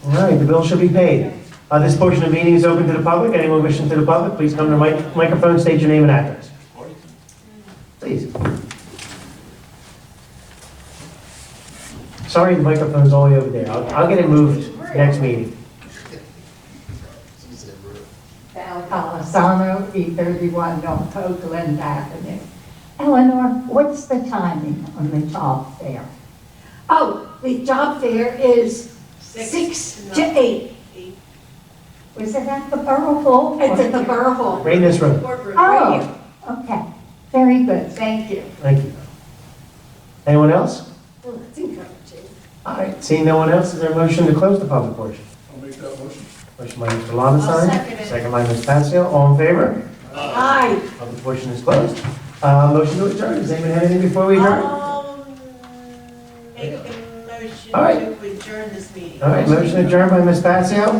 All right, the bill shall be paid. This portion of the meeting is open to the public. Anyone wishing to the public, please come to the microphone, state your name and address. Please. Sorry, the microphone's all the way over there. I'll get it moved next meeting. Palisano, E31 North Oakland Avenue. Eleanor, what's the timing on the job fair? Oh, the job fair is 6 to 8. Was it at the Borough Hall? It's at the Borough Hall. Right in this room. Boardroom, right here. Oh, okay. Very good, thank you. Thank you. Anyone else? Well, that's encouraging. All right, seeing no one else, is there a motion to close the public portion? I'll make that motion. Motion by Mr. Lobenstein. second it. Second by Ms. Passio. All in favor? Aye. Public portion is closed. Motion to adjourn. Does anyone have anything before we adjourn? Make a motion All right. to adjourn this meeting. All right, motion adjourned by Ms. Passio.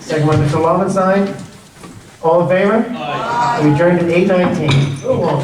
Second by Mr. Lobenstein. All in favor? We adjourned at 8:19.